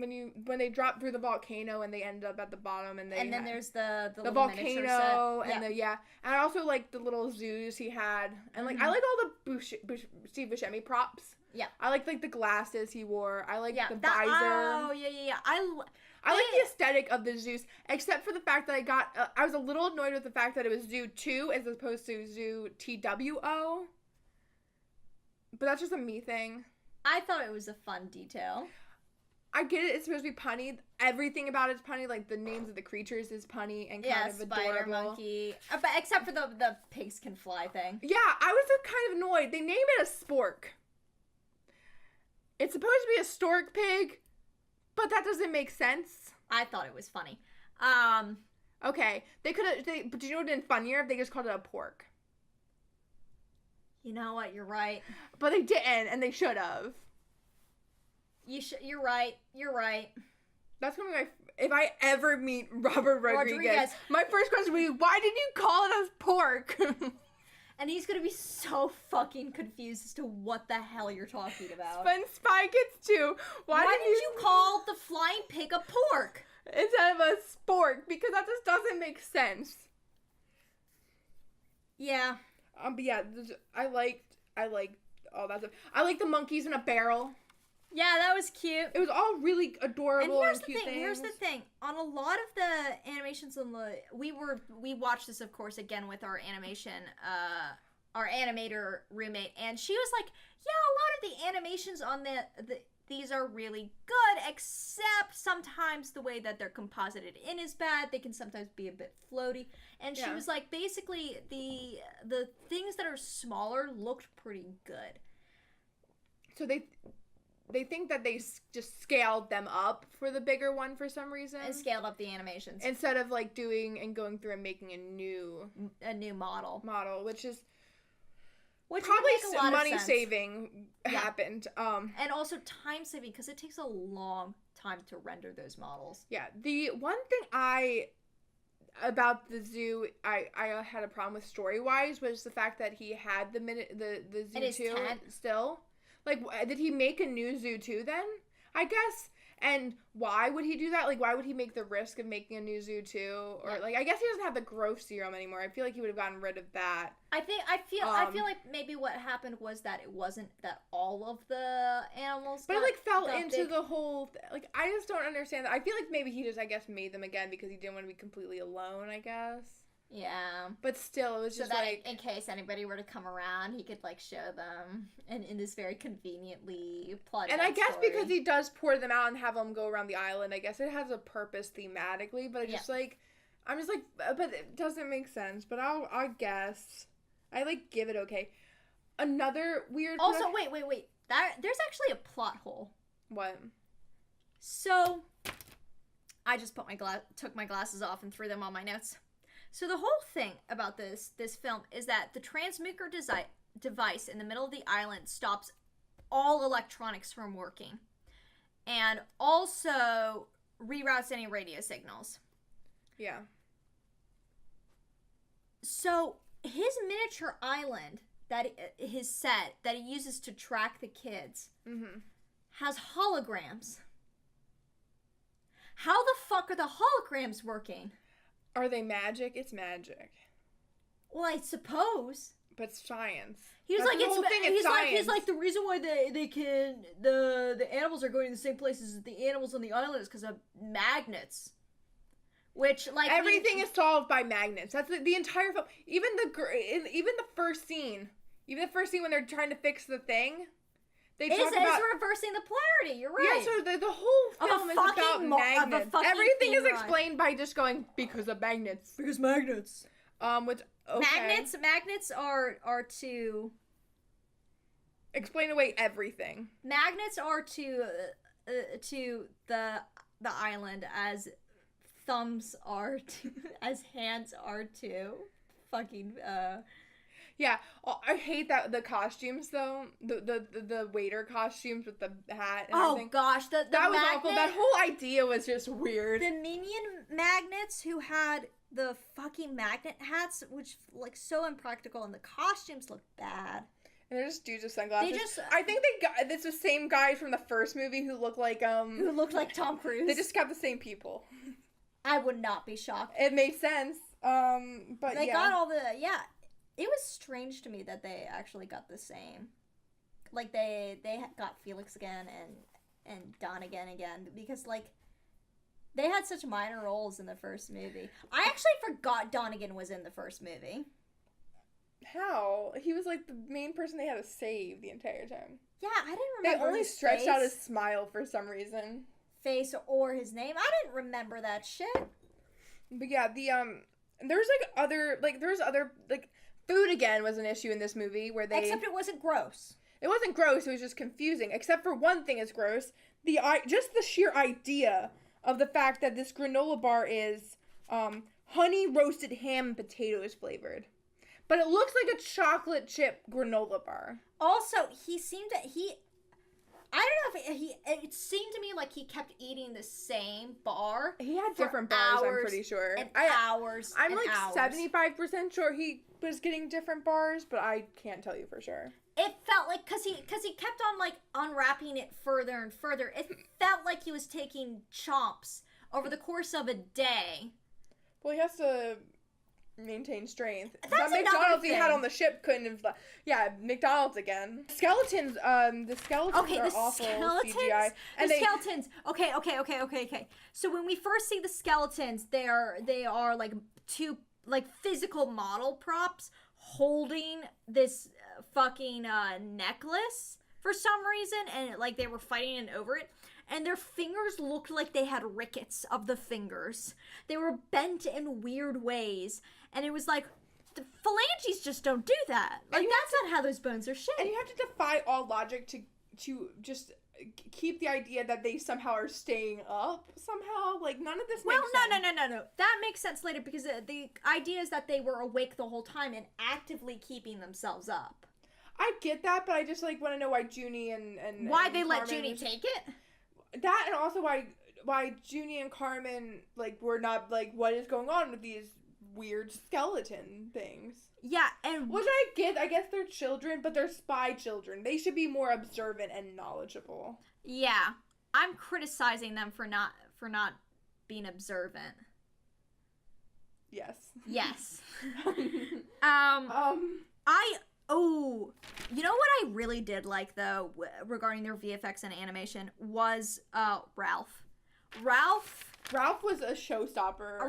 when they drop through the volcano and they end up at the bottom and then there's the volcano and and I also like the little zoos he had and like I like all the Steve Buscemi props. Yeah, I like the glasses he wore. I like the visor. Oh yeah. I like the aesthetic of the zoos, except for the fact that I was a little annoyed with the fact that it was Zoo 2 as opposed to Zoo TWO. But that's just a me thing. I thought it was a fun detail. I get it. It's supposed to be punny. Everything about it's punny. Like the names of the creatures is punny and kind of spider, adorable. monkey. But except for the pigs can fly thing. Yeah, I was kind of annoyed. They named it a spork. It's supposed to be a stork pig, but that doesn't make sense. I thought it was funny. Okay, they could have. But do you know what would have been funnier if they just called it a pork? You know what? You're right. But they didn't, and they should have. You're right. You're right. That's gonna be if I ever meet Robert Rodriguez, my first question would be, why did you call it as pork? And he's gonna be so fucking confused as to what the hell you're talking about. When Spy Kids 2, why did you call the flying pig a pork instead of a spork? Because that just doesn't make sense. Yeah. But yeah, I liked all that stuff. I like the monkeys in a barrel. Yeah, that was cute. It was all really adorable and cute things. Here's the thing. On a lot of the animations we watched this, of course, again with our our animator roommate, and she was like, yeah, a lot of the animations on these are really good, except sometimes the way that they're composited in is bad. They can sometimes be a bit floaty. And she was like, basically, the things that are smaller looked pretty good. So they think that they just scaled them up for the bigger one for some reason. And scaled up the animations. Instead of like doing and going through and making a new model. Which probably money saving happened. And also time saving, because it takes a long time to render those models. Yeah. The one thing about the zoo I had a problem with story-wise was the fact that he had the zoo 2 still. Like, did he make a new Zoo 2 then? I guess. And why would he do that? Like, why would he make the risk of making a new Zoo 2? Or, like, I guess he doesn't have the growth serum anymore. I feel like he would have gotten rid of that. I feel like maybe what happened was that it wasn't that all of the animals but it, like, fell into the whole... Like, I just don't understand that. I feel like maybe he just, I guess, made them again because he didn't want to be completely alone, I guess. Yeah. But still, it was just that in case anybody were to come around, he could, like, show them in this very conveniently plotted And I guess story. because he does pour them out and have them go around the island, I guess it has a purpose thematically, but it's just, like, I'm just, like, but it doesn't make sense, but I guess. I, like, give it okay. Another weird... Also, wait. There's actually a plot hole. What? So, I just took my glasses off and threw them on my notes. So the whole thing about this film is that the transmuter device in the middle of the island stops all electronics from working, and also reroutes any radio signals. Yeah. So his miniature island his set that he uses to track the kids has holograms. How the fuck are the holograms working? Are they magic? It's magic. Well, I suppose. But science. He's like the reason why the animals are going to the same places as the animals on the island is because of magnets. Which, like, everything is solved by magnets. That's the entire film. Even the first scene when they're trying to fix the thing. It's reversing the polarity. You're right. Yeah, so the whole film is about magnets. Everything is explained by just going because of magnets. Because magnets. Okay. Magnets are to explain away everything. Magnets are to the island as thumbs are to as hands are to fucking Yeah, I hate that the costumes though. The waiter costumes with the hat and everything. Oh gosh, that was awful. That whole idea was just weird. The minion magnets who had the fucking magnet hats, which like so impractical, and the costumes look bad. And they're just dudes with sunglasses. They just... I think it's the same guys from the first movie who look like, Who looked like Tom Cruise. They just got the same people. I would not be shocked. It made sense. But They got all the... Yeah. It was strange to me that they actually got the same. Like, they got Felix again and Donegan again. Because, like, they had such minor roles in the first movie. I actually forgot Donegan was in the first movie. How? He was like the main person they had to save the entire time. Yeah, I didn't remember. They only stretched out his smile for some reason. Face or his name. I didn't remember that shit. But yeah, there's other food again was an issue in this movie where they... Except it wasn't gross. It wasn't gross, it was just confusing. Except for one thing is gross. Just the sheer idea of the fact that this granola bar is honey roasted ham and potatoes flavored. But it looks like a chocolate chip granola bar. Also, I don't know if it seemed to me like he kept eating the same bar. He had different bars, I'm pretty sure. I'm like 75% sure he was getting different bars, but I can't tell you for sure. It felt like, because he kept on, like, unwrapping it further and further, it felt like he was taking chomps over the course of a day. Well, he has to maintain strength. That's that McDonald's thing. He had on the ship couldn't have... Yeah, McDonald's again. Skeletons, the skeletons are awful CGI. Skeletons. Okay. So when we first see the skeletons, they are like two, like, physical model props holding this fucking necklace for some reason, and like they were fighting over it, and their fingers looked like they had rickets of the fingers. They were bent in weird ways, and it was like, the phalanges just don't do that. Like, that's not how those bones are shaped. And you have to defy all logic to just keep the idea that they somehow are staying up somehow. Like, none of this makes sense. No. That makes sense later, because the idea is that they were awake the whole time and actively keeping themselves up. I get that, but I just, like, want to know why Junie and why they let Junie take it? That, and also why Junie and Carmen, like, were not, like, what is going on with these weird skeleton things? Yeah, and... Which I get. I guess they're children, but they're spy children. They should be more observant and knowledgeable. Yeah. I'm criticizing them for not being observant. Yes. Yes. You know what I really did like, though, regarding their VFX and animation, was Ralph. Ralph was a showstopper.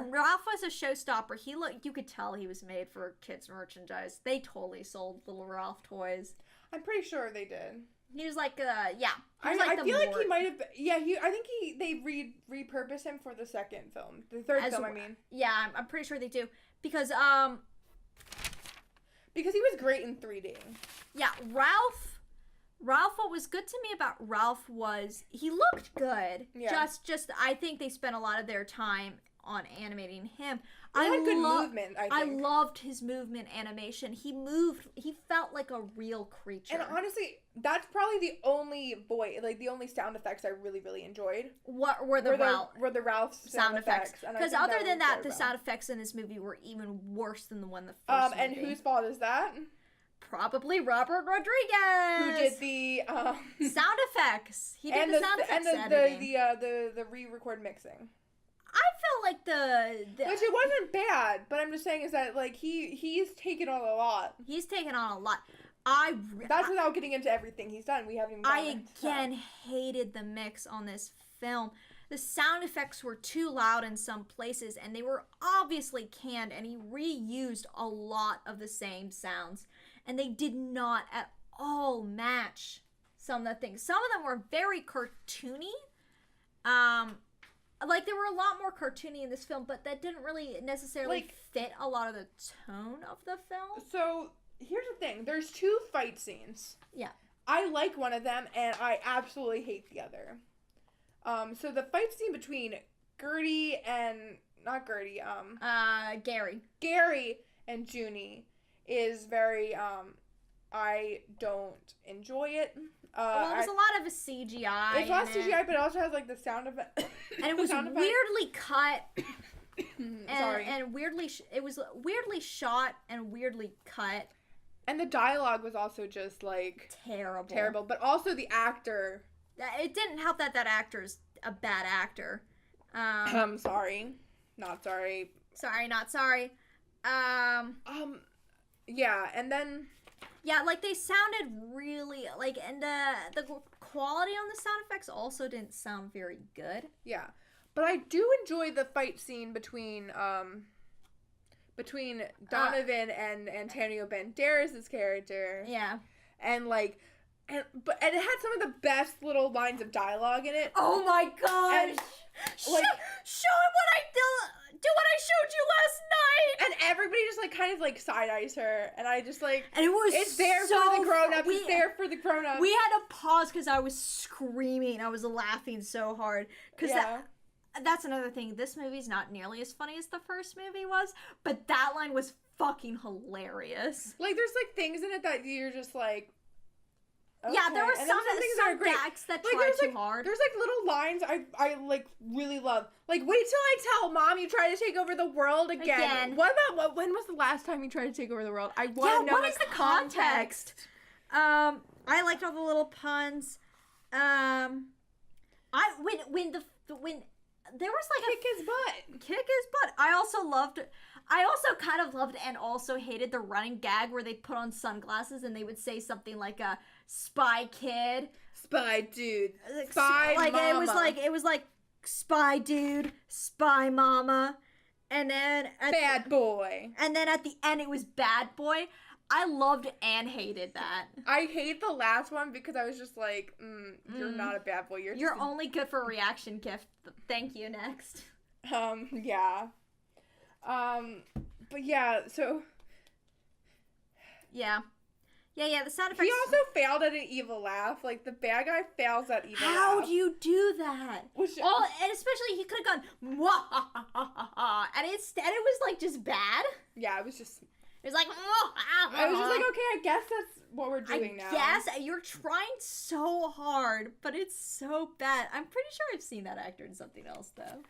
You could tell he was made for kids' merchandise. They totally sold little Ralph toys. I'm pretty sure they did. He was like, I feel like he might have been, I think they repurposed him for the second film. The third film, I mean. Yeah, I'm pretty sure they do. Because he was great in 3D. Yeah, Ralph, what was good to me about Ralph was he looked good. Yeah. Just I think they spent a lot of their time on animating him. He had good movement, I think. I loved his movement animation. He felt like a real creature. And honestly, that's probably the only sound effects I really, really enjoyed. What were the Ralph sound effects. Because other than that, the sound effects in this movie were even worse than the one the first movie. And whose fault is that? Probably Robert Rodriguez, who did the sound effects. He did the sound effects editing. the re-record mixing. I felt like the which it wasn't bad, but I'm just saying is that like he's taken on a lot. He's taken on a lot. That's without getting into everything he's done. We haven't even. I again hated the mix on this film. The sound effects were too loud in some places, and they were obviously canned. And he reused a lot of the same sounds, and they did not at all match some of the things. Some of them were very cartoony. Like, there were a lot more cartoony in this film, but that didn't really necessarily fit a lot of the tone of the film. So, here's the thing. There's 2 fight scenes. Yeah. I like one of them, and I absolutely hate the other. So the fight scene between Gary and Junie is very, I don't enjoy it. There's a lot of CGI. It's a lot of CGI, but it also has like the sound of it. And it was weirdly cut. Sorry. And weirdly, it was weirdly shot and weirdly cut. And the dialogue was also just, like... Terrible. But also the actor... It didn't help that actor's a bad actor. I'm sorry. Not sorry. Sorry, not sorry. Yeah, and then... Yeah, like, they sounded really, like, and the quality on the sound effects also didn't sound very good. Yeah. But I do enjoy the fight scene between Donovan and Antonio Banderas' character. Yeah. And, like... And it had some of the best little lines of dialogue in it. Oh my gosh! And, like, show him what I do what I showed you last night! And everybody just, like, kind of, like, side-eyes her. And I just, like... And it was It's there for the grown-ups. It's there for the grown-ups. We had to pause because I was screaming. I was laughing so hard. Because that's another thing. This movie's not nearly as funny as the first movie was. But that line was fucking hilarious. Like, there's, like, things in it that you're just, like... Okay. Yeah, there were some things that are great. gags that tried too hard. There's, like, little lines I like, really love. Like, wait till I tell Mom you try to take over the world again. When was the last time you tried to take over the world? I want to know what is the context? I liked all the little puns. When there was, like, Kick his butt. I also kind of loved and also hated the running gag where they put on sunglasses and they would say something like a spy kid, spy dude, spy like mama. it was like spy dude, spy mama, and then bad boy. And then at the end it was bad boy. I loved and hated that. I hate the last one because I was just like, you're not a bad boy. You're only good for a reaction gift. Thank you. Next. Yeah. But yeah, so... Yeah, the sound effects... He also failed at an evil laugh. Like, the bad guy fails at evil laugh. How do you do that? And especially, he could have gone, Mwah! And instead it was, like, just bad. Yeah, it was just... It was like, I was just like, okay, I guess that's what we're doing now. Yes, you're trying so hard, but it's so bad. I'm pretty sure I've seen that actor in something else, though.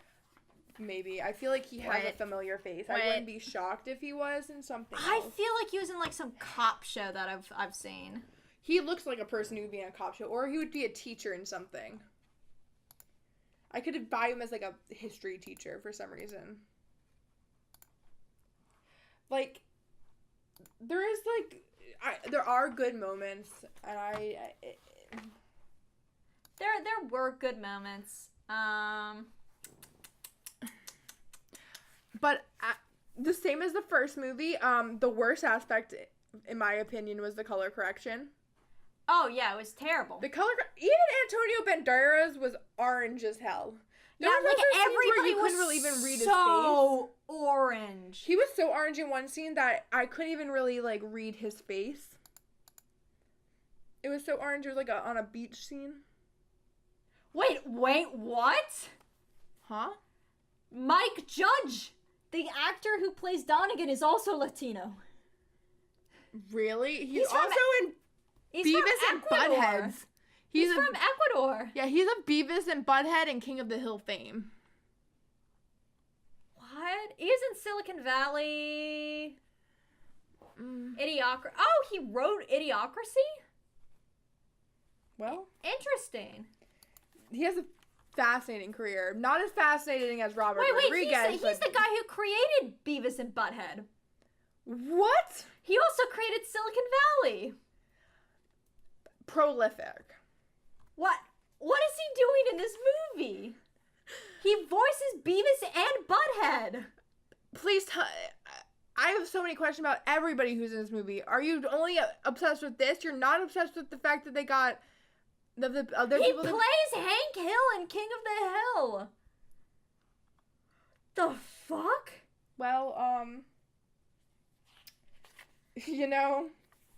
Maybe. I feel like he has a familiar face. I wouldn't be shocked if he was in something else. I feel like he was in, like, some cop show that I've seen. He looks like a person who would be in a cop show, or he would be a teacher in something. I could buy him as, like, a history teacher for some reason. Like... There is, like, there are good moments, and there were good moments, but the same as the first movie, the worst aspect, in my opinion, was the color correction. Oh, yeah, it was terrible. Even Antonio Banderas was orange as hell. Yeah, like, everybody was really even read his so orange. He was so orange in one scene that I couldn't even really, like, read his face. It was so orange. It was, like, on a beach scene. Wait, what? Huh? Mike Judge, the actor who plays Donegan, is also Latino. Really? He's also in Beavis and Butthead. He's from Ecuador. Yeah, he's a Beavis and Butthead and King of the Hill fame. What? He's in Silicon Valley. Idiocracy. Oh, he wrote Idiocracy? Well. Interesting. He has a fascinating career. Not as fascinating as Robert Rodriguez. He's the guy who created Beavis and Butthead. What? He also created Silicon Valley. Prolific. What is he doing in this movie? He voices Beavis and Butthead. Please I have so many questions about everybody who's in this movie. Are you only obsessed with this? You're not obsessed with the fact that they got the other people? He plays Hank Hill in King of the Hill. The fuck? Well, you know,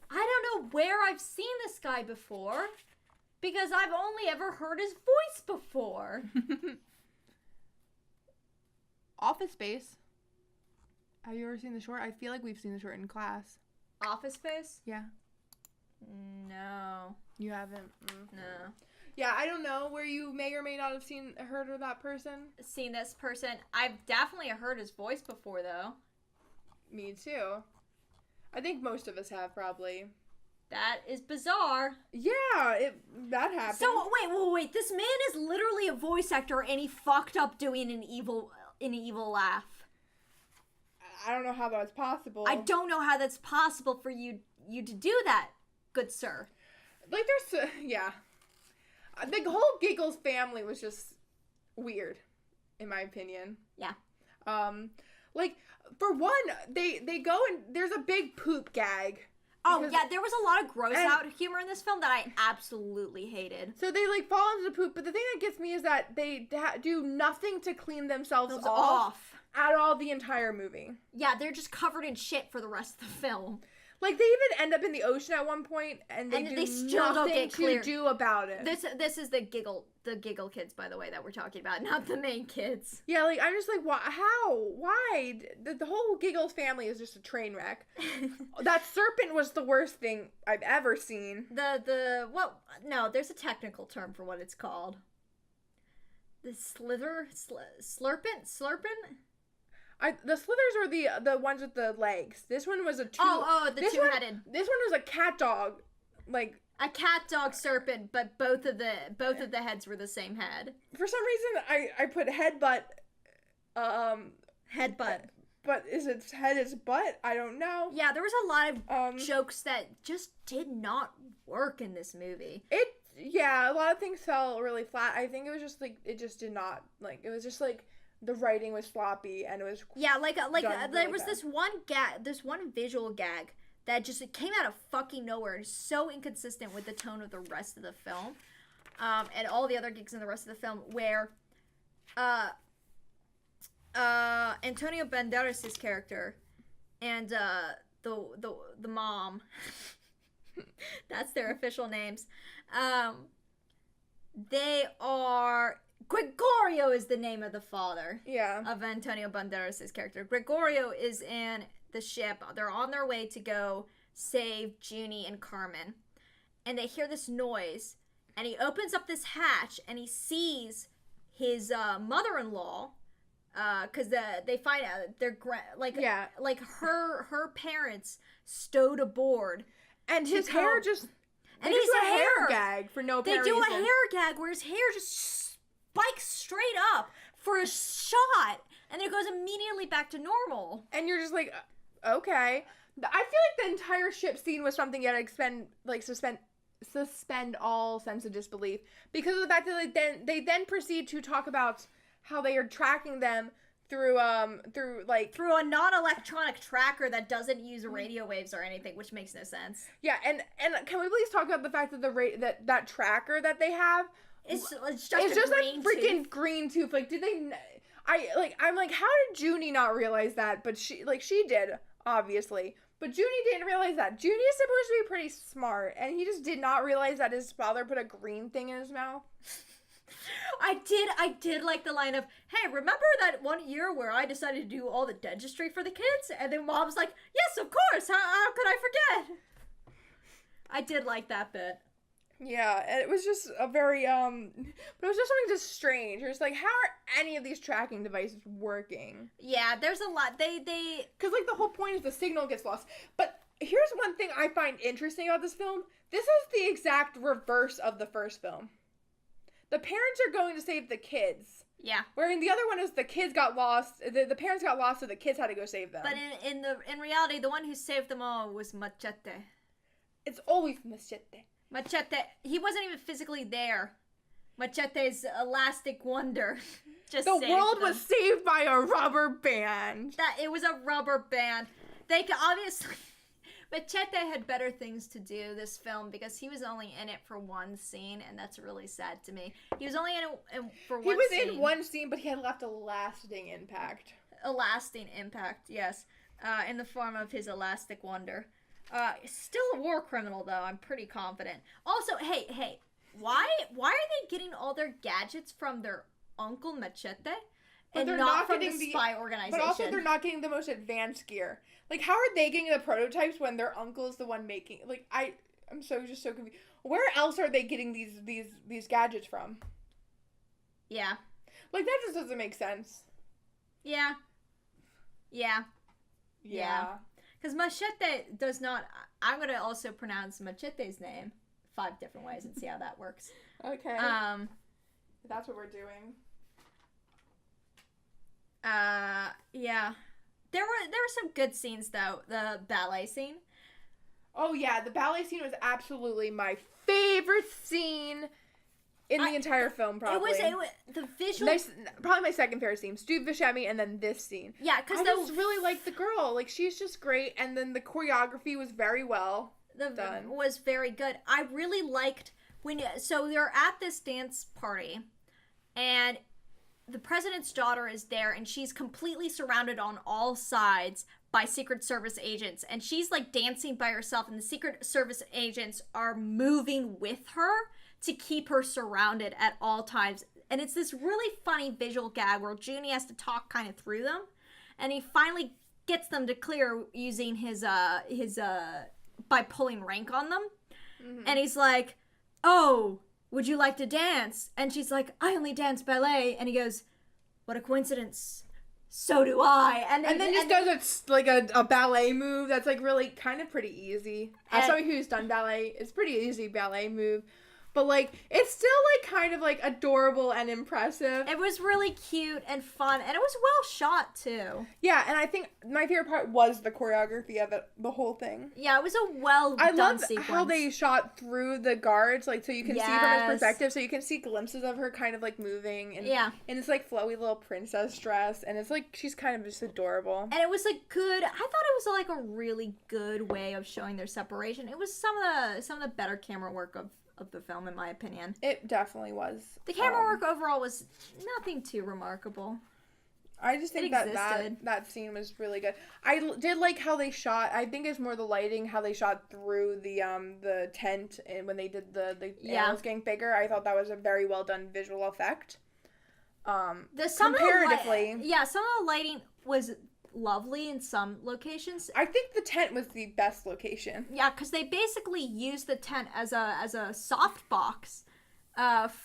I don't know where I've seen this guy before, because I've only ever heard his voice before. Office Space. Have you ever seen the short? I feel like we've seen the short in class. Office Space? Yeah. No. You haven't? No. Yeah, I don't know where you may or may not have heard of that person. Seen this person. I've definitely heard his voice before, though. Me too. I think most of us have, probably. That is bizarre. Yeah, that happened. So, wait. This man is literally a voice actor, and he fucked up doing an evil laugh. I don't know how that's possible. I don't know how that's possible for you to do that, good sir. Like, there's... yeah. The whole Giggles family was just weird, in my opinion. Yeah. Like, for one, they go and there's a big poop gag. Oh, yeah, there was a lot of gross out humor in this film that I absolutely hated. So they, like, fall into the poop, but the thing that gets me is that they do nothing to clean themselves off at all the entire movie. Yeah, they're just covered in shit for the rest of the film. Like, they even end up in the ocean at one point, and they still don't get clear to do about it. This is the giggle kids, by the way, that we're talking about, not the main kids. Yeah, like, I'm just like, how? Why? The whole Giggles family is just a train wreck. That serpent was the worst thing I've ever seen. No, there's a technical term for what it's called. The slurpent? The slithers were the ones with the legs. This one was a two. The two-headed. This one was a cat dog, like a cat dog serpent, but both of the heads were the same head. For some reason, I put headbutt. Headbutt. But is its head its butt? I don't know. Yeah, there was a lot of jokes that just did not work in this movie. A lot of things fell really flat. I think it was just like it just did not like it was just like. The writing was sloppy, and it was there was this one visual gag that just came out of fucking nowhere. It's so inconsistent with the tone of the rest of the film, and all the other gigs in the rest of the film, where Antonio Banderas' character and the mom, that's their official names, they are. Gregorio is the name of the father of Antonio Banderas' character. Gregorio is in the ship. They're on their way to go save Junie and Carmen. And they hear this noise. And he opens up this hatch and he sees his mother-in-law. Because they find out her parents stowed aboard. And his hair just... And he's a hair gag for no apparent reason. They do a hair gag where his hair just... spikes straight up for a shot, and then it goes immediately back to normal. And you're just like, okay. I feel like the entire ship scene was something you had to suspend all sense of disbelief because of the fact that they then proceed to talk about how they are tracking them through a non-electronic tracker that doesn't use radio waves or anything, which makes no sense. Yeah, and can we please talk about the fact that that tracker that they have. It's just like freaking green tooth. Like, did they? I'm like, how did Junie not realize that? But she did, obviously. But Junie didn't realize that. Junie is supposed to be pretty smart, and he just did not realize that his father put a green thing in his mouth. I did like the line of, hey, remember that one year where I decided to do all the dentistry for the kids? And then Mom's like, yes, of course. How could I forget? I did like that bit. Yeah, and it was just a very, but it was just something just strange. It was like, how are any of these tracking devices working? Yeah, there's a lot. They... Because, like, the whole point is the signal gets lost. But here's one thing I find interesting about this film. This is the exact reverse of the first film. The parents are going to save the kids. Yeah. Whereas the other one is the kids got lost. The parents got lost, so the kids had to go save them. But in reality, the one who saved them all was Machete. It's always Machete. Machete, he wasn't even physically there. Machete's elastic wonder just saved them. The world was saved by a rubber band. It was a rubber band. They could obviously... Machete had better things to do this film because he was only in it for one scene, and that's really sad to me. He was only in it for one scene. He was in one scene, but he had left a lasting impact. A lasting impact, yes. In the form of his elastic wonder. Still a war criminal, though. I'm pretty confident. Also, hey, why are they getting all their gadgets from their Uncle Machete and not from the spy organization? But also, they're not getting the most advanced gear. Like, how are they getting the prototypes when their uncle is the one making? Like, I'm so confused. Where else are they getting these gadgets from? Yeah. Like, that just doesn't make sense. Yeah. Because Machete does not... I'm going to also pronounce Machete's name 5 different ways and see how that works. Okay. That's what we're doing. Yeah. There were some good scenes, though. The ballet scene. Oh, yeah. The ballet scene was absolutely my favorite scene in the entire film, probably. It was the visual... Probably my second favorite scene. Stu Buscemi and then this scene. Yeah, because I just really like the girl. Like, she's just great. And then the choreography was very well done. Was very good. I really liked so they're at this dance party, and the president's daughter is there, and she's completely surrounded on all sides by Secret Service agents, and she's like dancing by herself, and the Secret Service agents are moving with her to keep her surrounded at all times. And it's this really funny visual gag where Junie has to talk kind of through them, and he finally gets them to clear using his by pulling rank on them. Mm-hmm. And he's like, "Oh, would you like to dance?" And she's like, "I only dance ballet." And he goes, "What a coincidence. So do I." And then just does a ballet move that's like really kind of pretty easy. As somebody who's done ballet, it's pretty easy ballet move. But, like, it's still, like, kind of, like, adorable and impressive. It was really cute and fun, and it was well shot, too. Yeah, and I think my favorite part was the choreography of it, the whole thing. Yeah, it was a well-done sequence. How they shot through the guards, like, so you can see from his perspective, so you can see glimpses of her kind of, like, moving. And, and it's, like, flowy little princess dress, and it's, like, she's kind of just adorable. And it was, like, good. I thought it was, like, a really good way of showing their separation. It was some of the better camera work of the film, in my opinion. It definitely was. The camera work overall was nothing too remarkable. I just think that scene was really good. I did like how they shot. I think it's more the lighting, how they shot through the tent, and when they did the animals getting bigger. I thought that was a very well done visual effect. Comparatively, some of the lighting was lovely in some locations. I think the tent was the best location. Yeah, because they basically used the tent as a soft box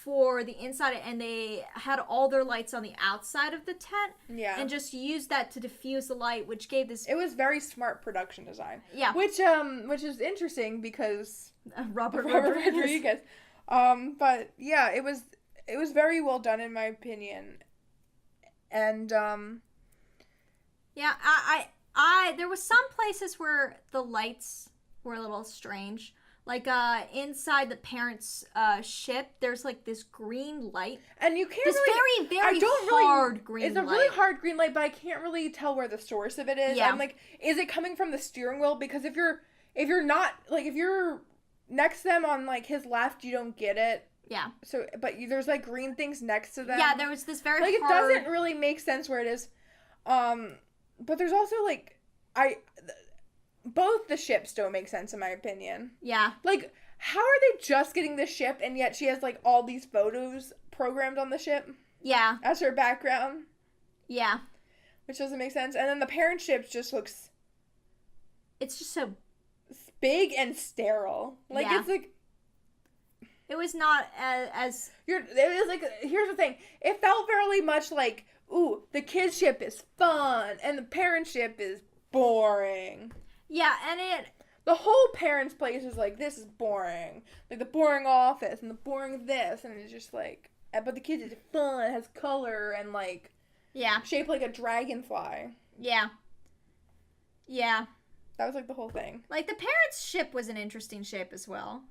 for the inside, and they had all their lights on the outside of the tent. Yeah, and just used that to diffuse the light, which gave this. It was very smart production design. Yeah, which is interesting because Robert Rodriguez. But yeah, it was very well done in my opinion, and Yeah, I there was some places where the lights were a little strange. Like, inside the parents' ship, there's, like, this green light. And you can't very hard green light. It's a really hard green light, but I can't really tell where the source of it is. Yeah. I'm like, is it coming from the steering wheel? Because if you're not, like, if you're next to them on, like, his left, you don't get it. Yeah. So, but there's, like, green things next to them. Yeah, there was this very hard... Like, it doesn't really make sense where it is. But there's also, like, both the ships don't make sense in my opinion. Yeah. Like, how are they just getting the ship and yet she has, like, all these photos programmed on the ship? Yeah. As her background? Yeah. Which doesn't make sense. And then the parent ship just looks... It's just so... big and sterile. Like, it's, like... It was not as... It was, like... Here's the thing. It felt very much like... Ooh, the kid's ship is fun, and the parent ship is boring. Yeah, and the whole parents' place is like, this is boring. Like, the boring office, and the boring this, and it's just like... But the kids is fun, it has color, and, like... Yeah. Shaped like a dragonfly. Yeah. Yeah. That was, like, the whole thing. Like, the parents' ship was an interesting shape as well.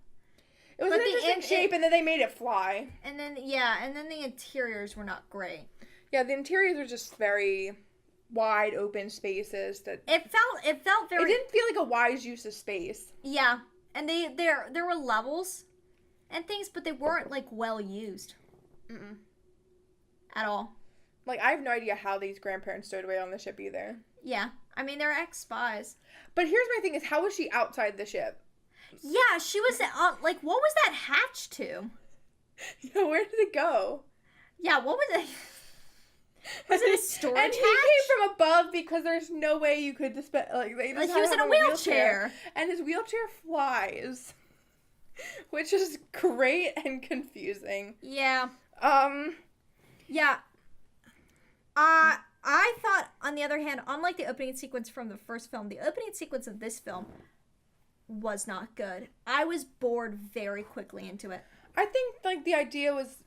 It was an interesting shape, and then they made it fly. And then the interiors were not great. Yeah, the interiors were just very wide open spaces that it felt very... It didn't feel like a wise use of space. Yeah. And there were levels and things, but they weren't, like, well used. Mm-mm. At all. Like, I have no idea how these grandparents stowed away on the ship either. Yeah. I mean, they're ex-spies. But here's my thing is, how was she outside the ship? Yeah, she was, like, what was that hatch to? Yeah, where did it go? Yeah, what was it? Was it a storage and hatch? And he came from above because there's no way you could like he was in a wheelchair. And his wheelchair flies. Which is great and confusing. Yeah. Yeah. I thought, on the other hand, unlike the opening sequence from the first film, the opening sequence of this film was not good. I was bored very quickly into it. I think, like, the idea was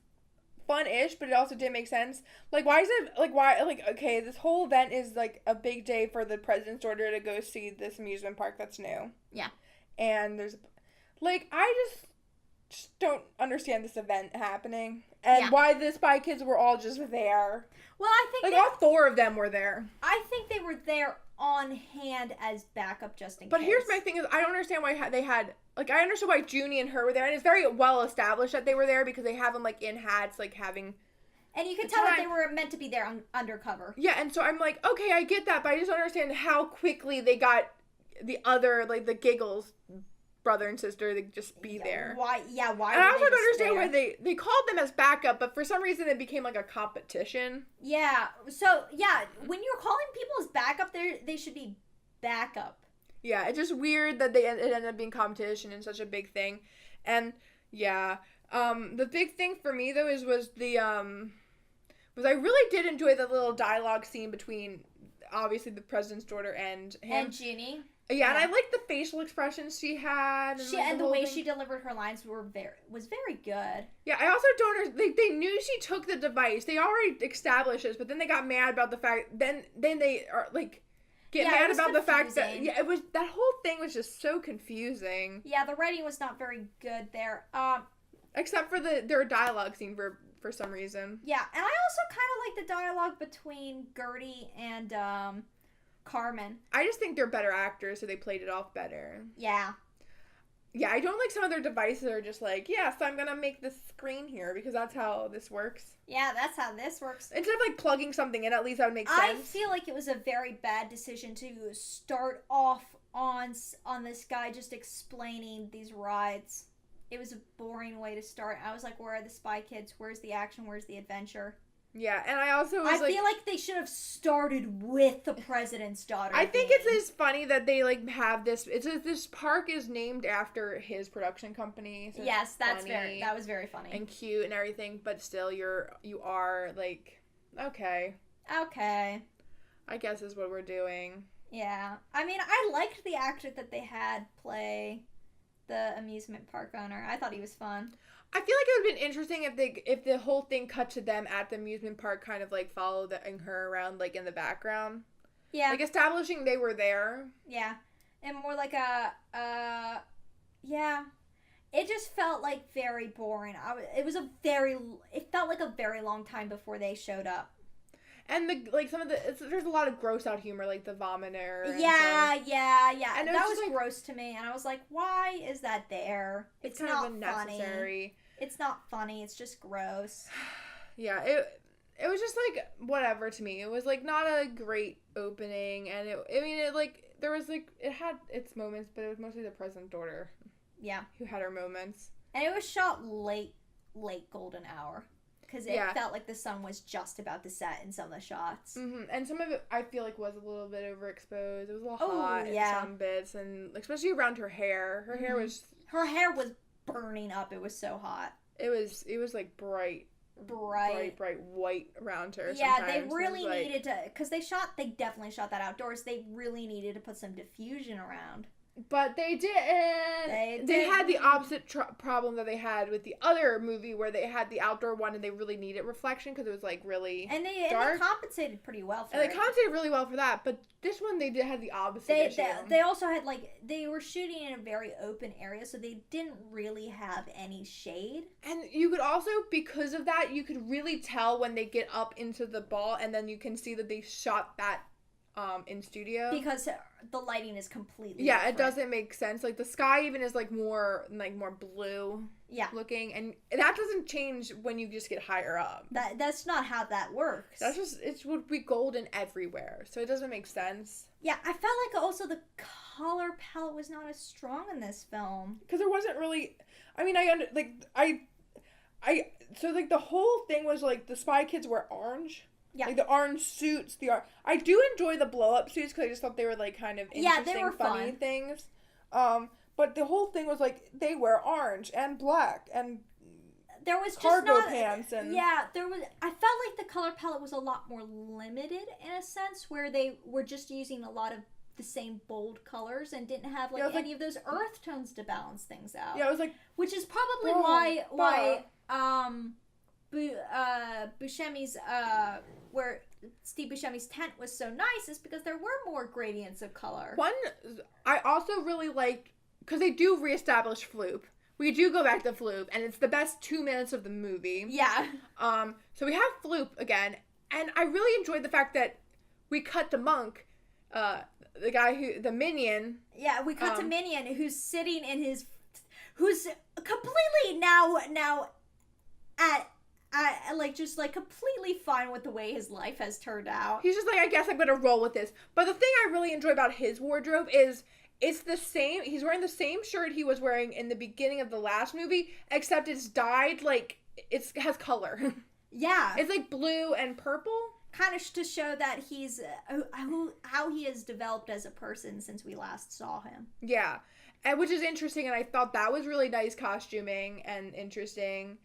fun-ish, but it also didn't make sense. Like, why is it, like, okay, this whole event is, like, a big day for the president's daughter to go see this amusement park that's new. Yeah. And there's, like, I just don't understand this event happening. And why the Spy Kids were all just there. Well, I think... Like, all 4 of them were there. I think they were there on hand as backup just in case. But here's my thing is, I don't understand why they had... Like, I understood why Junie and her were there, and it's very well established that they were there because they have them, like, in hats, like, having... And you could tell that they were meant to be there undercover. Yeah, and so I'm like, okay, I get that, but I just don't understand how quickly they got the other, like, the Giggles brother and sister to just be there. Why? Yeah, why? And I also don't understand why they called them as backup, but for some reason it became like a competition. Yeah. So yeah, when you're calling people as backup, they should be backup. Yeah, it's just weird that it ended up being competition and such a big thing, and yeah, the big thing for me though was I really did enjoy the little dialogue scene between obviously the president's daughter and him. And Junie. Yeah, and I liked the facial expressions she had. And the way she delivered her lines was very good. Yeah, I also don't understand. They knew she took the device. They already established this, but then they got mad about the fact. Then they are like mad about the fact that it was that whole thing was just so confusing. Yeah, the writing was not very good there. Except for their dialogue scene for some reason. Yeah, and I also kind of like the dialogue between Gertie and Carmen. I just think they're better actors, so they played it off better. Yeah. Yeah, I don't like some of their devices are just like, yes, I'm gonna make this screen here because that's how this works. Yeah, that's how this works. Instead of like plugging something in, at least that would make sense. I feel like it was a very bad decision to start off on this guy just explaining these rides. It was a boring way to start. I was like, where are the Spy Kids? Where's the action? Where's the adventure? Yeah, and I also feel like they should have started with the president's daughter. I think it's just funny that they like have this. This park is named after his production company. So yes, that was very funny and cute and everything. But still, you are like, okay, I guess is what we're doing. Yeah, I mean, I liked the actor that they had play the amusement park owner. I thought he was fun. I feel like it would have been interesting if the whole thing cut to them at the amusement park, kind of like following her around like in the background. Yeah. Like establishing they were there. Yeah. And more like yeah. It just felt like very boring. It felt like a very long time before they showed up. And there's a lot of gross out humor, like the vomiter. Yeah. And that was like, gross to me, and I was like, why is that there? It's kind of unnecessary. Funny. It's not funny. It's just gross. Yeah, it was just like whatever to me. It was like not a great opening, and it had its moments, but it was mostly the president's daughter. Yeah. Who had her moments. And it was shot late golden hour. Because it felt like the sun was just about to set in some of the shots. Mm-hmm. And some of it, I feel like, was a little bit overexposed. It was a little hot in some bits. And especially around her hair. Her hair was... Her hair was burning up. It was so hot. It was like bright white around her. Yeah, they really needed to... Because they definitely shot that outdoors. They really needed to put some diffusion around. But they didn't. They had the opposite problem that they had with the other movie where they had the outdoor one and they really needed reflection because it was like really dark. And they compensated pretty well for it. And they compensated really well for that. But this one they did have the opposite issue. They also had they were shooting in a very open area, so they didn't really have any shade. And you could also, because of that, you could really tell when they get up into the ball and then you can see that they shot that in studio because the lighting is completely different. different. It doesn't make sense. Like the sky even is like more blue looking, and that doesn't change when you just get higher up. That's not how that works. It would be golden everywhere, so it doesn't make sense. Yeah, I felt like also the color palette was not as strong in this film because there wasn't really. I mean, so like the whole thing was like the Spy Kids were orange. Yeah. Like the orange suits, I do enjoy the blow-up suits because I just thought they were like kind of interesting, they were funny fun. Things. But the whole thing was like they wear orange and black and there was just cargo not pants and yeah, there was. I felt like the color palette was a lot more limited in a sense, where they were just using a lot of the same bold colers and didn't have like any of those earth tones to balance things out. Yeah, it was like, which is probably why Buscemi's where Steve Buscemi's tent was so nice is because there were more gradients of color. I also really liked, because they do reestablish Floop. We do go back to Floop, and it's the best 2 minutes of the movie. Yeah. So we have Floop again, and I really enjoyed the fact that we cut to Monk, the Minion. Yeah, we cut to Minion, who's sitting in who's completely now at like just like completely fine with the way his life has turned out. He's just like, I guess I'm gonna roll with this. But the thing I really enjoy about his wardrobe is it's the same. He's wearing the same shirt he was wearing in the beginning of the last movie, except it's dyed like it has color. Yeah, it's like blue and purple, kind of to show that he's how he has developed as a person since we last saw him. Yeah, and which is interesting, and I thought that was really nice costuming and interesting.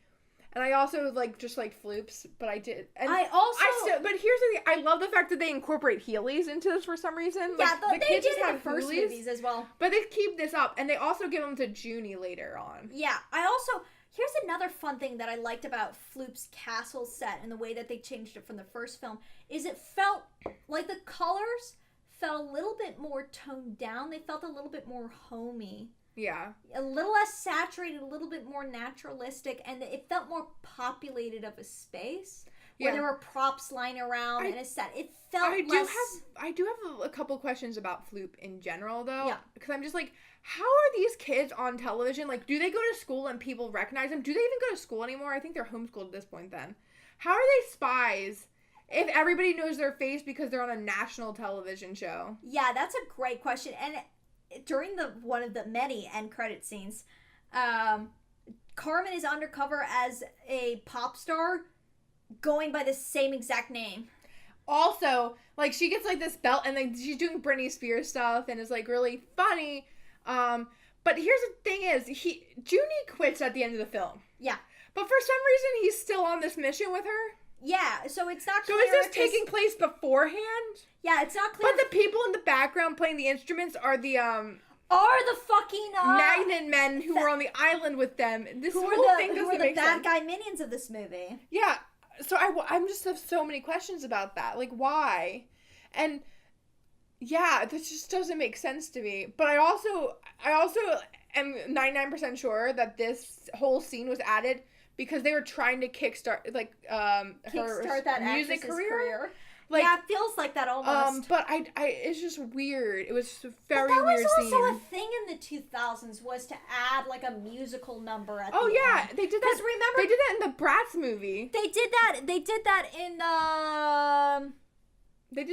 And I also just like Floops, but I did. And but here's the thing: I love the fact that they incorporate Heelys into this for some reason. Yeah, the kids did in the first movies as well. But they keep this up, and they also give them to Junie later on. Yeah, here's another fun thing that I liked about Floop's castle set and the way that they changed it from the first film is it felt like the colors felt a little bit more toned down. They felt a little bit more homey. Yeah. A little less saturated, a little bit more naturalistic, and it felt more populated of a space where there were props lying around and a set. It felt I do have a couple questions about Floop in general, though. Yeah. Because I'm just like, how are these kids on television? Like, do they go to school and people recognize them? Do they even go to school anymore? I think they're homeschooled at this point then. How are they spies if everybody knows their face because they're on a national television show? Yeah, that's a great question. And during one of the many end credit scenes, Carmen is undercover as a pop star going by the same exact name. Also, like, she gets like this belt and like she's doing Britney Spears stuff and it's like really funny. But here's the thing is Junie quits at the end of the film. Yeah. But for some reason he's still on this mission with her. Yeah, so it's not clear. So is this taking place beforehand? Yeah, it's not clear. But the people in the background playing the instruments are the fucking Magnet men who were on the island with them. This whole thing doesn't make sense. Who are the bad guy minions of this movie? Yeah, so I'm just have so many questions about that. Like, why? And yeah, this just doesn't make sense to me. But I also am 99% sure that this whole scene was added because they were trying to kickstart her that music career. Like, yeah, it feels like that almost. But I it's just weird. It was a very weird scene. That was also a thing in the 2000s was to add like a musical number at the end. Oh yeah, they did that. Remember, they did that in the Bratz movie. They did that in They did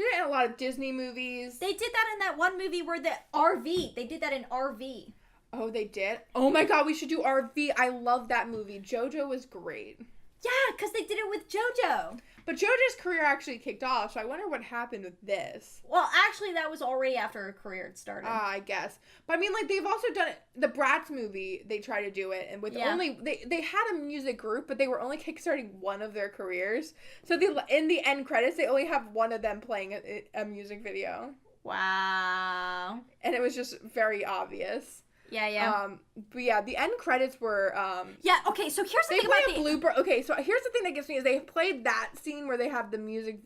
it in a lot of Disney movies. They did that in that one movie where the RV. They did that in RV. Oh, they did? Oh my god, we should do RV. I love that movie. JoJo was great. Yeah, because they did it with JoJo. But JoJo's career actually kicked off, so I wonder what happened with this. Well, actually, that was already after her career had started. I guess. But I mean, like, they've also done it. The Bratz movie, they tried to do it, and with only... They had a music group, but they were only kickstarting one of their careers. So in the end credits, they only have one of them playing a music video. Wow. And it was just very obvious. Yeah. But yeah, the end credits were yeah, okay, so here's the thing about the blooper. Okay, so here's the thing that gets me is they played that scene where they have the music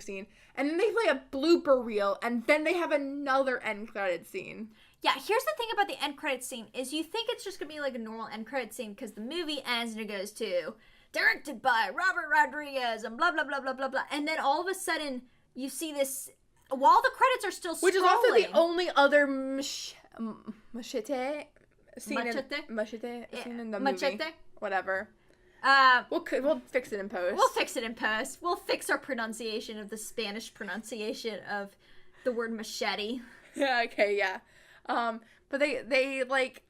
scene, and then they play a blooper reel, and then they have another end credit scene. Yeah, here's the thing about the end credit scene is you think it's just gonna be like a normal end credit scene because the movie ends and it goes to directed by Robert Rodriguez and blah blah blah blah blah blah, and then all of a sudden you see this while the credits are still scrolling, which is also the only other machete scene in the movie. Whatever. We'll fix it in post. We'll fix it in post. We'll fix our pronunciation of the Spanish pronunciation of the word machete. Yeah. Okay. Yeah. But they like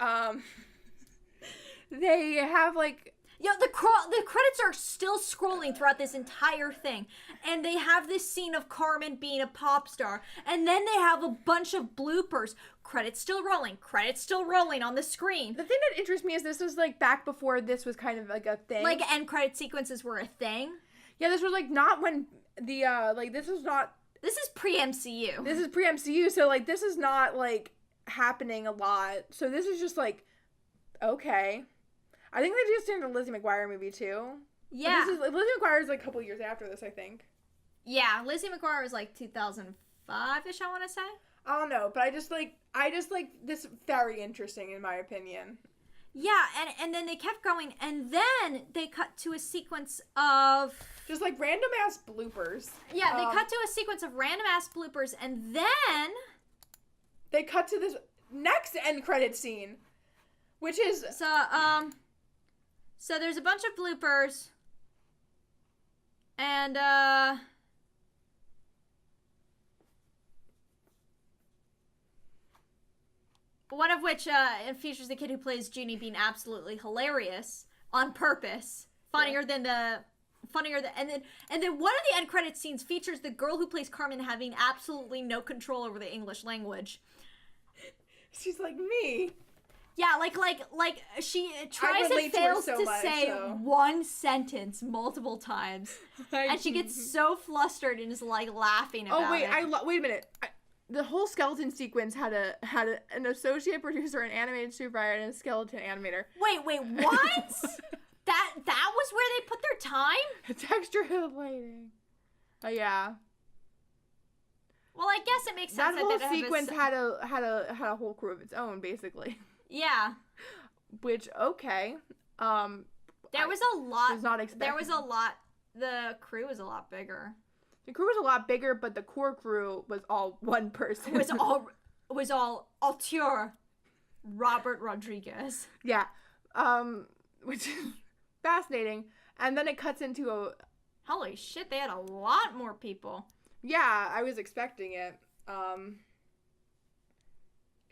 they have like. the credits are still scrolling throughout this entire thing, and they have this scene of Carmen being a pop star, and then they have a bunch of bloopers. Credits still rolling on the screen. The thing that interests me is this was like back before this was kind of like a thing. Like end credit sequences were a thing. Yeah, this was like not when the this is not. This is pre-MCU. This is pre-MCU, so like this is not like happening a lot. So this is just like, okay. I think they just did a Lizzie McGuire movie too. Yeah. Lizzie McGuire is like a couple years after this, I think. Yeah, Lizzie McGuire was like 2005-ish, I want to say. I don't know, but I just like this very interesting in my opinion. Yeah, and then they kept going, and then they cut to a sequence of just like random ass bloopers. Yeah, they cut to a sequence of random ass bloopers, and then they cut to this next end credit scene, which is so there's a bunch of bloopers, and one of which features the kid who plays Junie being absolutely hilarious on purpose, funnier than and then one of the end credit scenes features the girl who plays Carmen having absolutely no control over the English language. She's like me. Yeah, like she tries and fails to say one sentence multiple times, and she gets so flustered and is like laughing about it. Wait a minute. The whole skeleton sequence had an associate producer, an animated supervisor, and a skeleton animator. Wait, what? that was where they put their time? Texture lighting. Yeah. Well, I guess it makes sense that whole sequence had a whole crew of its own, basically. Yeah. Which, okay. There was a lot. Was not expecting. There was a lot. The crew was a lot bigger. The crew was a lot bigger, but the core crew was all one person. Was all auteur Robert Rodriguez. Yeah. Which is fascinating. And then it cuts into a... Holy shit, they had a lot more people. Yeah, I was expecting it.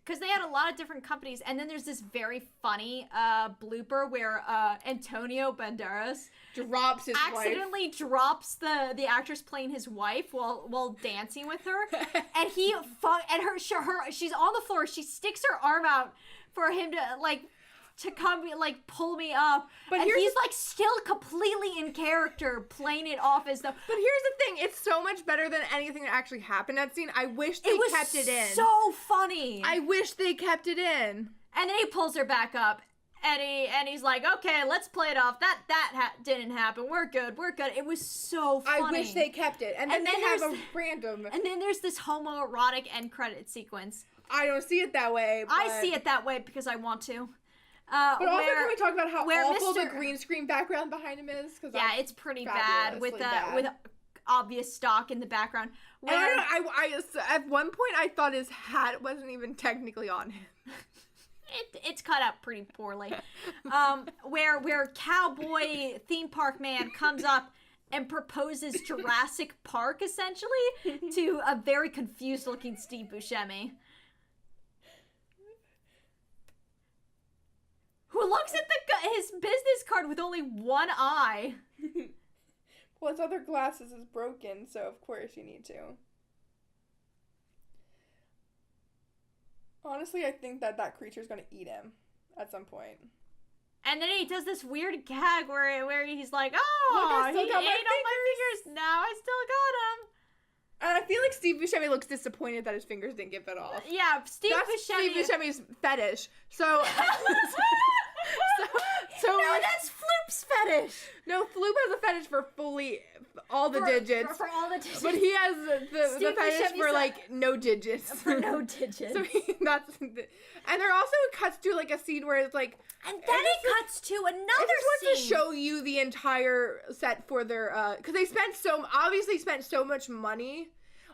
Because they had a lot of different companies, and then there's this very funny blooper where Antonio Banderas accidentally drops the actress playing his wife while dancing with her, and she's on the floor. She sticks her arm out for him to come pull me up, but he's still completely in character playing it off as though. But here's the thing, it's so much better than anything that actually happened in that scene. I wish they kept it in. So funny. I wish they kept it in. And then he pulls her back up, and he's like, okay, let's play it off. That didn't happen. We're good. It was so funny. I wish they kept it. And then they have a random. And then there's this homoerotic end credit sequence. I don't see it that way. But... I see it that way because I want to. But also, can we talk about how awful the green screen background behind him is? Yeah, it's pretty bad with obvious stock in the background. And I at one point I thought his hat wasn't even technically on him. It's cut up pretty poorly. Where cowboy theme park man comes up and proposes Jurassic Park essentially to a very confused looking Steve Buscemi. Who looks at his business card with only one eye. Well, his other glasses is broken, so of course you need to. Honestly, I think that creature's gonna eat him at some point. And then he does this weird gag where he's like, "Oh, look, he ate all my fingers. Now I still got him." And I feel like Steve Buscemi looks disappointed that his fingers didn't get bit off. Yeah, That's Steve Buscemi's fetish. So no, that's Floop's fetish. No, Floop has a fetish for all the digits. For all the digits. But he has the fetish for no digits. For no digits. So and there also cuts to a scene where it's like, and then it cuts to another scene. I just want to show you the entire set for their because they obviously spent so much money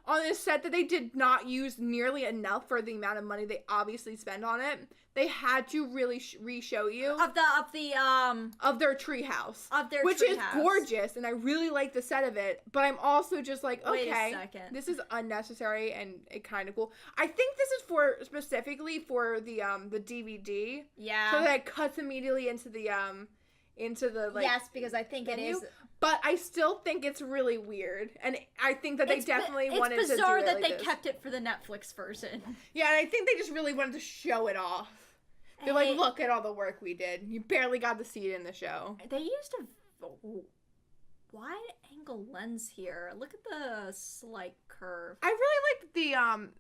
on this set that they did not use nearly enough for the amount of money they obviously spent on it. They had to really re-show you of their treehouse, which is gorgeous, and I really like the set of it. But I'm also just like, okay, this is unnecessary and kind of cool. I think this is specifically for the DVD. Yeah. So that it cuts immediately into into the yes, because I think venue. it is. But I still think it's really weird, and I think that they definitely wanted to do it. It's bizarre that like they this. kept it for the Netflix version. Yeah, and I think they just really wanted to show it off. They're like, look at all the work we did. You barely got to see it in the show. They used a wide-angle lens here. Look at the slight curve. I really like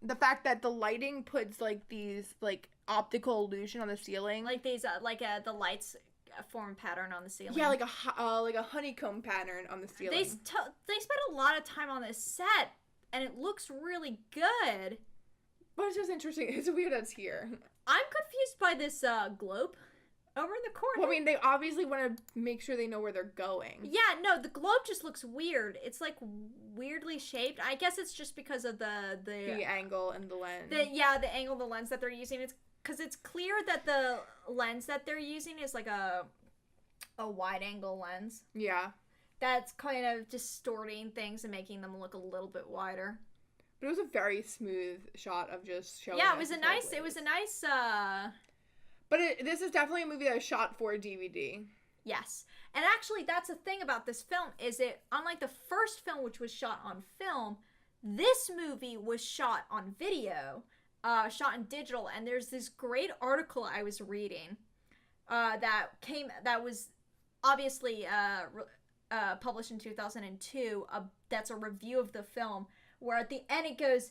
the fact that the lighting puts like these like optical illusion on the ceiling, Like these, the lights form pattern on the ceiling. Yeah, like a honeycomb pattern on the ceiling. They spent a lot of time on this set, and it looks really good. But it's just interesting. It's weird that's here. I'm confused by this globe over in the corner. Well, I mean, they obviously want to make sure they know where they're going. Yeah, no, the globe just looks weird. It's like weirdly shaped. I guess it's just because of the angle and the lens. The angle of the lens that they're using. It's because it's clear that the lens that they're using is like a wide angle lens. Yeah. That's kind of distorting things and making them look a little bit wider. But it was a very smooth shot of just showing. Yeah, it was a nice. But this is definitely a movie that was shot for DVD. Yes, and actually, that's the thing about this film is it, unlike the first film, which was shot on film, this movie was shot on video, shot in digital. And there's this great article I was reading, that was obviously published in 2002. That's a review of the film. Where at the end it goes,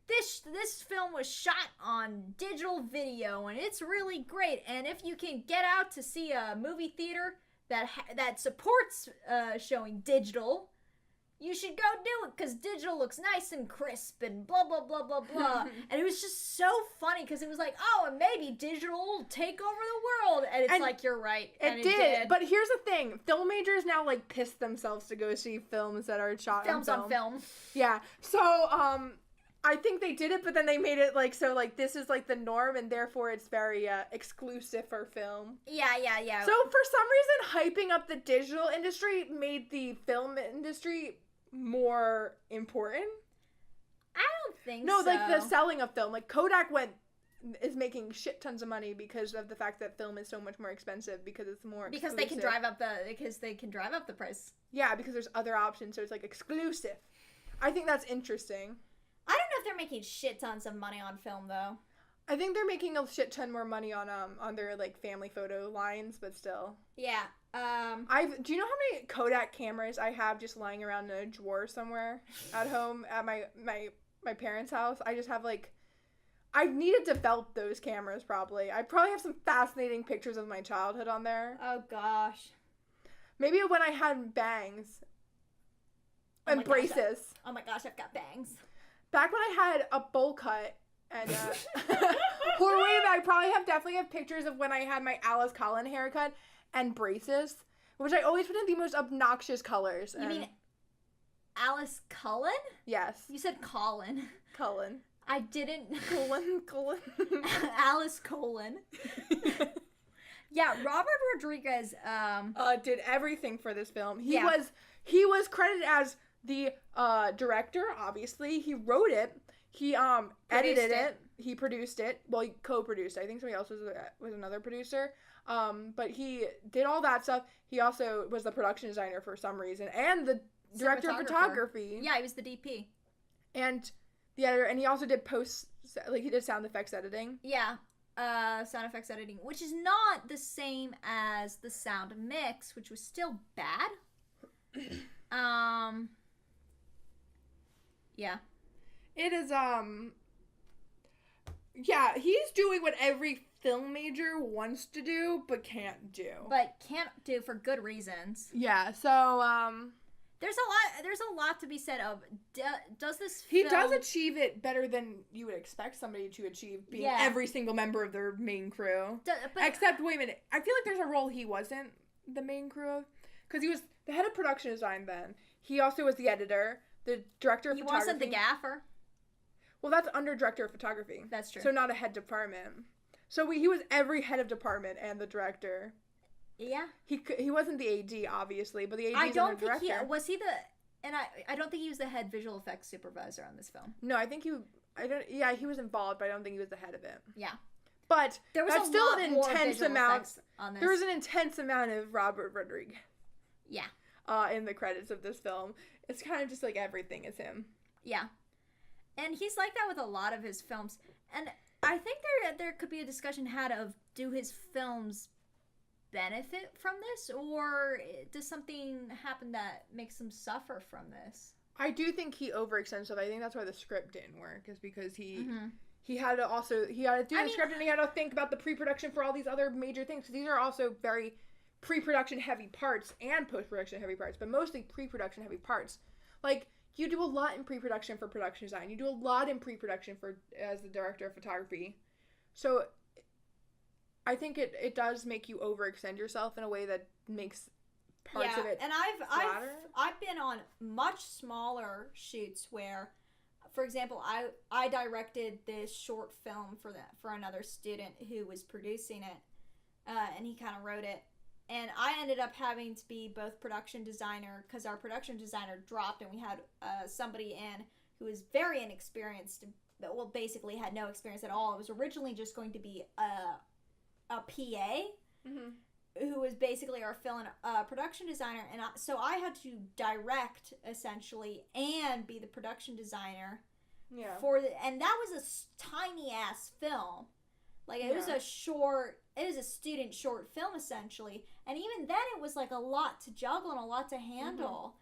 this film was shot on digital video and it's really great. And if you can get out to see a movie theater that supports showing digital, you should go do it because digital looks nice and crisp and blah, blah, blah, blah, blah. And it was just so funny because it was like, oh, and maybe digital will take over the world. And it's like, you're right. It did. But here's the thing. Film majors now, like, piss themselves to go see films that are shot on film. Yeah. So, I think they did it, but then they made it, like, so, like, this is, like, the norm, and therefore it's very exclusive for film. Yeah. So, for some reason, hyping up the digital industry made the film industry more important. I don't think so. No, like the selling of film. Like Kodak is making shit tons of money because of the fact that film is so much more expensive because it's more exclusive. Because they can drive up the price. Yeah, because there's other options, so it's like exclusive. I think that's interesting. I don't know if they're making shit tons of money on film though. I think they're making a shit ton more money on their like family photo lines, but still. Yeah. Do you know how many Kodak cameras I have just lying around in a drawer somewhere at home at my parents' house? I just have like, I need to develop those cameras probably. I probably have some fascinating pictures of my childhood on there. Oh gosh. Maybe when I had bangs and braces. Oh my gosh, I've got bangs. Back when I had a bowl cut and or wait, I probably definitely have pictures of when I had my Alice Cullen haircut and braces, which I always put in the most obnoxious colors. You mean Alice Cullen? Yes. You said Colin. Cullen. I didn't. Colin. Alice Cullen. Yeah, Robert Rodriguez did everything for this film. He was credited as the director, obviously. He wrote it. He edited it. He produced it. Well, he co-produced. I think somebody else was another producer. But he did all that stuff. He also was the production designer for some reason and the director of photography. Yeah, he was the DP. And the editor, and he also did he did sound effects editing. Yeah. Sound effects editing, which is not the same as the sound mix, which was still bad. Yeah. It is, yeah, he's doing what every film major wants to do, but can't do. But can't do for good reasons. Yeah, so, there's a lot to be said of, does this film... He does achieve it better than you would expect somebody to achieve, being every single member of their main crew. Except, wait a minute, I feel like there's a role he wasn't the main crew of, because he was the head of production design then. He also was the editor, the director of photography. He wasn't the gaffer. Well, that's under director of photography. That's true. So not a head department. So he was every head of department and the director. Yeah. He wasn't the AD, obviously, but the AD is the the director. Was he the... And I don't think he was the head visual effects supervisor on this film. No, I think he was involved, but I don't think he was the head of it. Yeah. But There was that's a still lot an more intense visual amount. effects on this. There was an intense amount of Robert Rodriguez. Yeah. In the credits of this film. It's kind of just like everything is him. Yeah. And he's like that with a lot of his films. And I think there could be a discussion had of, do his films benefit from this, or does something happen that makes him suffer from this? I do think he overextended stuff. I think that's why the script didn't work, is because he had to do the script, and he had to think about the pre-production for all these other major things, because these are also very pre-production heavy parts and post-production heavy parts, but mostly pre-production heavy parts. Like, you do a lot in pre-production for production design. You do a lot in pre-production as the director of photography. So I think it does make you overextend yourself in a way that makes parts of it and I've been on much smaller shoots where, for example, I directed this short film for another student who was producing it, and he kind of wrote it, and I ended up having to be both production designer, because our production designer dropped, and we had somebody in who was very inexperienced, well, basically had no experience at all. It was originally just going to be a PA, who was basically our film production designer, and so I had to direct essentially and be the production designer. Yeah. And that was a tiny ass film. Like, it was a student short film essentially, and even then it was like a lot to juggle and a lot to handle.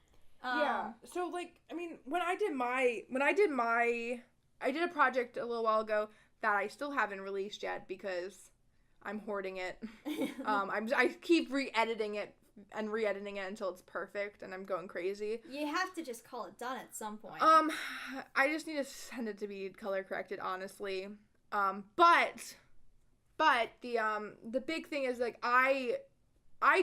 Yeah. So like, I mean, I did a project a little while ago that I still haven't released yet because I'm hoarding it. I keep re-editing it until it's perfect, and I'm going crazy. You have to just call it done at some point. I just need to send it to be color corrected, honestly. But the big thing is, like, I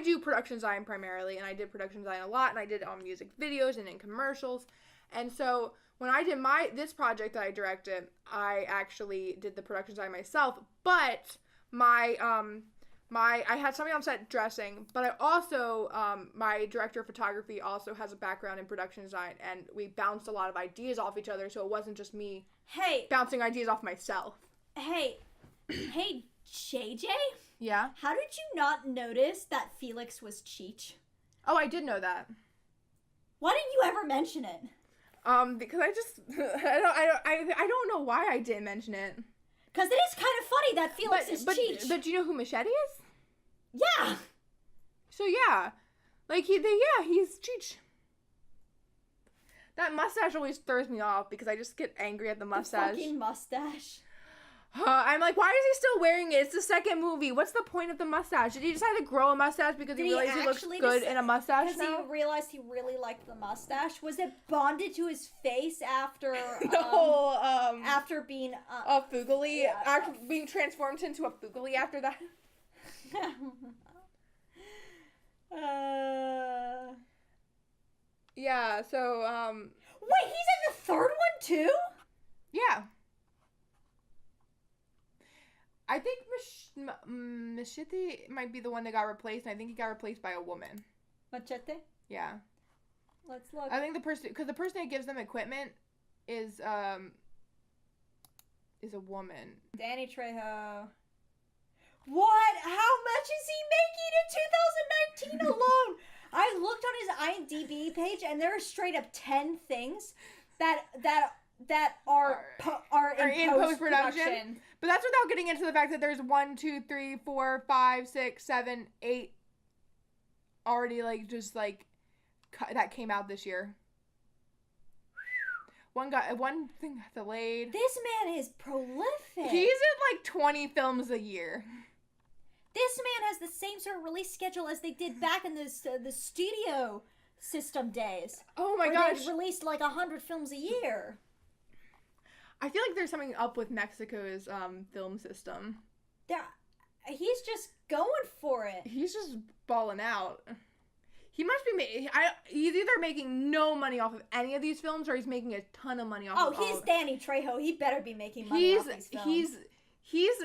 do production design primarily, and I did production design a lot, and I did it on music videos and in commercials. And so when I did this project that I directed, I actually did the production design myself, but I had somebody on set dressing, but I also, my director of photography also has a background in production design, and we bounced a lot of ideas off each other, so it wasn't just me bouncing ideas off myself. Hey, JJ? Yeah? How did you not notice that Felix was Cheech? Oh, I did know that. Why didn't you ever mention it? Because I don't know why I didn't mention it. Because it is kind of funny that Felix is Cheech. But do you know who Machete is? Yeah. So yeah, like he's Cheech. That mustache always throws me off because I just get angry at the mustache. The fucking mustache. I'm like, why is he still wearing it? It's the second movie. What's the point of the mustache? Did he decide to grow a mustache because he realized he looks good in a mustache now? Because he realized he really liked the mustache? Was it bonded to his face after... after being... a Fugly? After being transformed into a Fugly after that? Yeah, so, Wait, he's in the third one, too? Yeah. I think Machete might be the one that got replaced, and I think he got replaced by a woman. Machete? Yeah. Let's look. I think the person that gives them equipment is a woman. Danny Trejo. What? How much is he making in 2019 alone? I looked on his IMDb page, and there are straight up 10 things that are in post-production. But that's without getting into the fact that there's 1, 2, 3, 4, 5, 6, 7, 8 already that came out this year. One thing got delayed. This man is prolific. He's in 20 films a year. This man has the same sort of release schedule as they did back in the studio system days. Oh my gosh. They released 100 films a year. I feel like there's something up with Mexico's film system. He's just going for it. He's just balling out. He must be he's either making no money off of any of these films, or he's making a ton of money off of all he's of Danny Trejo. He better be making money off these films. He's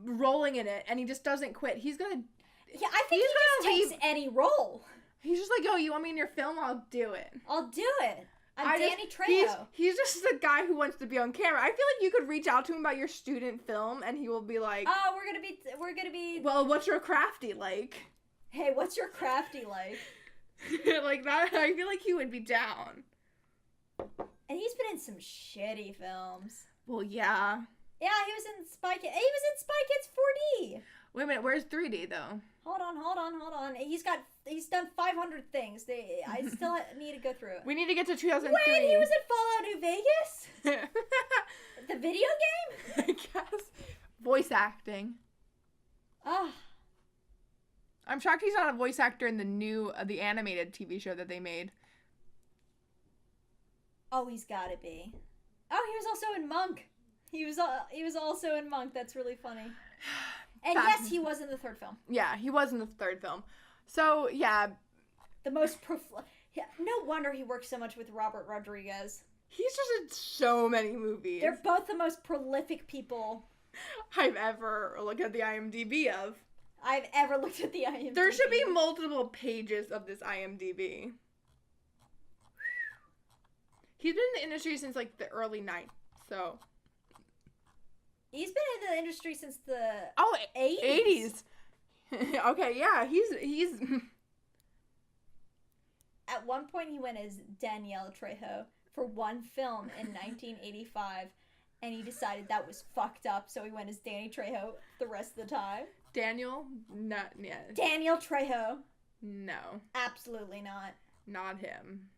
rolling in it, and he just doesn't quit. He's gonna... Yeah, I think he just takes any role. He's just like, yo, you want me in your film? I'll do it. I'll do it. Danny Trejo. He's just the guy who wants to be on camera. I feel like you could reach out to him about your student film, and he will be like, "Oh, we're gonna be. Well, what's your crafty like? Hey, what's your crafty like?" Like that. I feel like he would be down. And he's been in some shitty films. Well, yeah. Yeah, he was in Spy Kids. He was in Spy Kids 4D. Wait a minute, where's 3D though? Hold on. He's done 500 things. I still need to go through it. We need to get to 2003. Wait, he was in Fallout New Vegas? The video game? I guess. Voice acting. Ah. I'm shocked he's not a voice actor in the animated TV show that they made. Oh, he's gotta be. Oh, he was also in Monk. He was also in Monk. That's really funny. And yes, he was in the third film. Yeah, he was in the third film. So, yeah. The most no wonder he works so much with Robert Rodriguez. He's just in so many movies. They're both the most prolific people I've ever looked at the IMDb of. I've ever looked at the IMDb. There should be multiple pages of this IMDb. He's been in the industry since, like, the early 90s, so... He's been in the industry since the 80s. Okay, yeah, he's... At one point, he went as Daniel Trejo for one film in 1985, and he decided that was fucked up, so he went as Danny Trejo the rest of the time. Daniel? Not yet. Daniel Trejo. No. Absolutely not. Not him.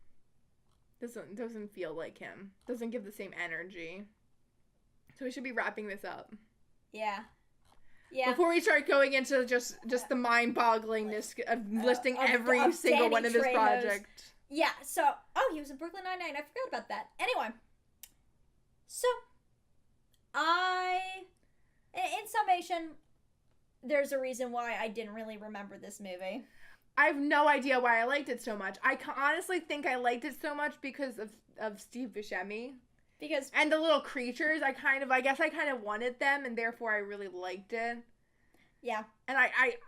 Doesn't feel like him. Doesn't give the same energy. So we should be wrapping this up. Yeah. Yeah. Before we start going into just the mind-bogglingness of listing every single one of this project. Yeah, so... Oh, he was in Brooklyn Nine-Nine. I forgot about that. Anyway. So, in summation, there's a reason why I didn't really remember this movie. I have no idea why I liked it so much. I honestly think I liked it so much because of Steve Buscemi. And the little creatures, I guess I kind of wanted them, and therefore I really liked it. Yeah. And I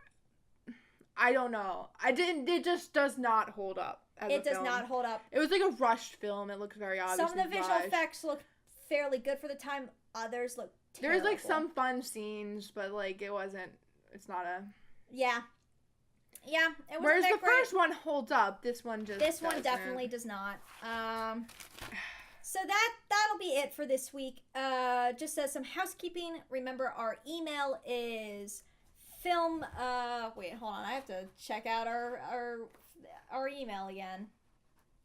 don't know. It just does not hold up as a film. It does not hold up. It was like a rushed film. It looked very obvious. Some of the visual effects look fairly good for the time. Others look terrible. There's like some fun scenes, but like it's not a... Yeah. Yeah, it wasn't Whereas that the great. first one holds up, this one one definitely does not. So that'll be it for this week. Just as some housekeeping, remember our email is wait, hold on, I have to check out our email again,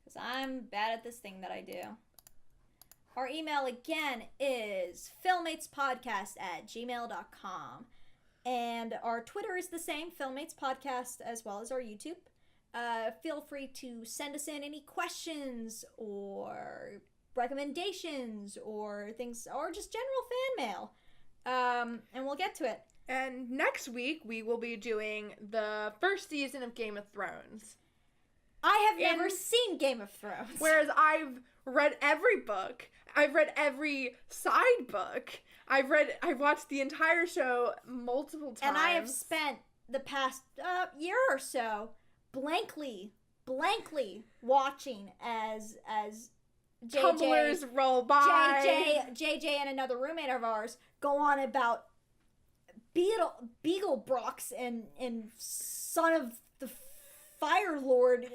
because I'm bad at this thing that I do. Our email again is filmmatespodcast@gmail.com. And our Twitter is the same, Filmmates Podcast, as well as our YouTube. Feel free to send us in any questions or recommendations or things, or just general fan mail. And we'll get to it. And next week, we will be doing the first season of Game of Thrones. I have never seen Game of Thrones. Whereas I've read every book. I've read every side book. I've watched the entire show multiple times. And I have spent the past year or so blankly watching as tumblers roll by. JJ and another roommate of ours go on about Beagle Brox and son of the Fire Lord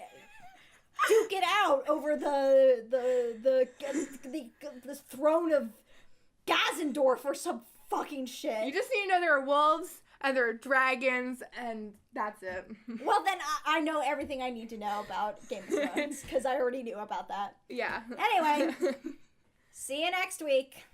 duke it out over the throne of Gazendorf or some fucking shit. You just need to know there are wolves and there are dragons, and that's it. Well, then I know everything I need to know about Game of Thrones, because I already knew about that. Yeah. Anyway, see you next week.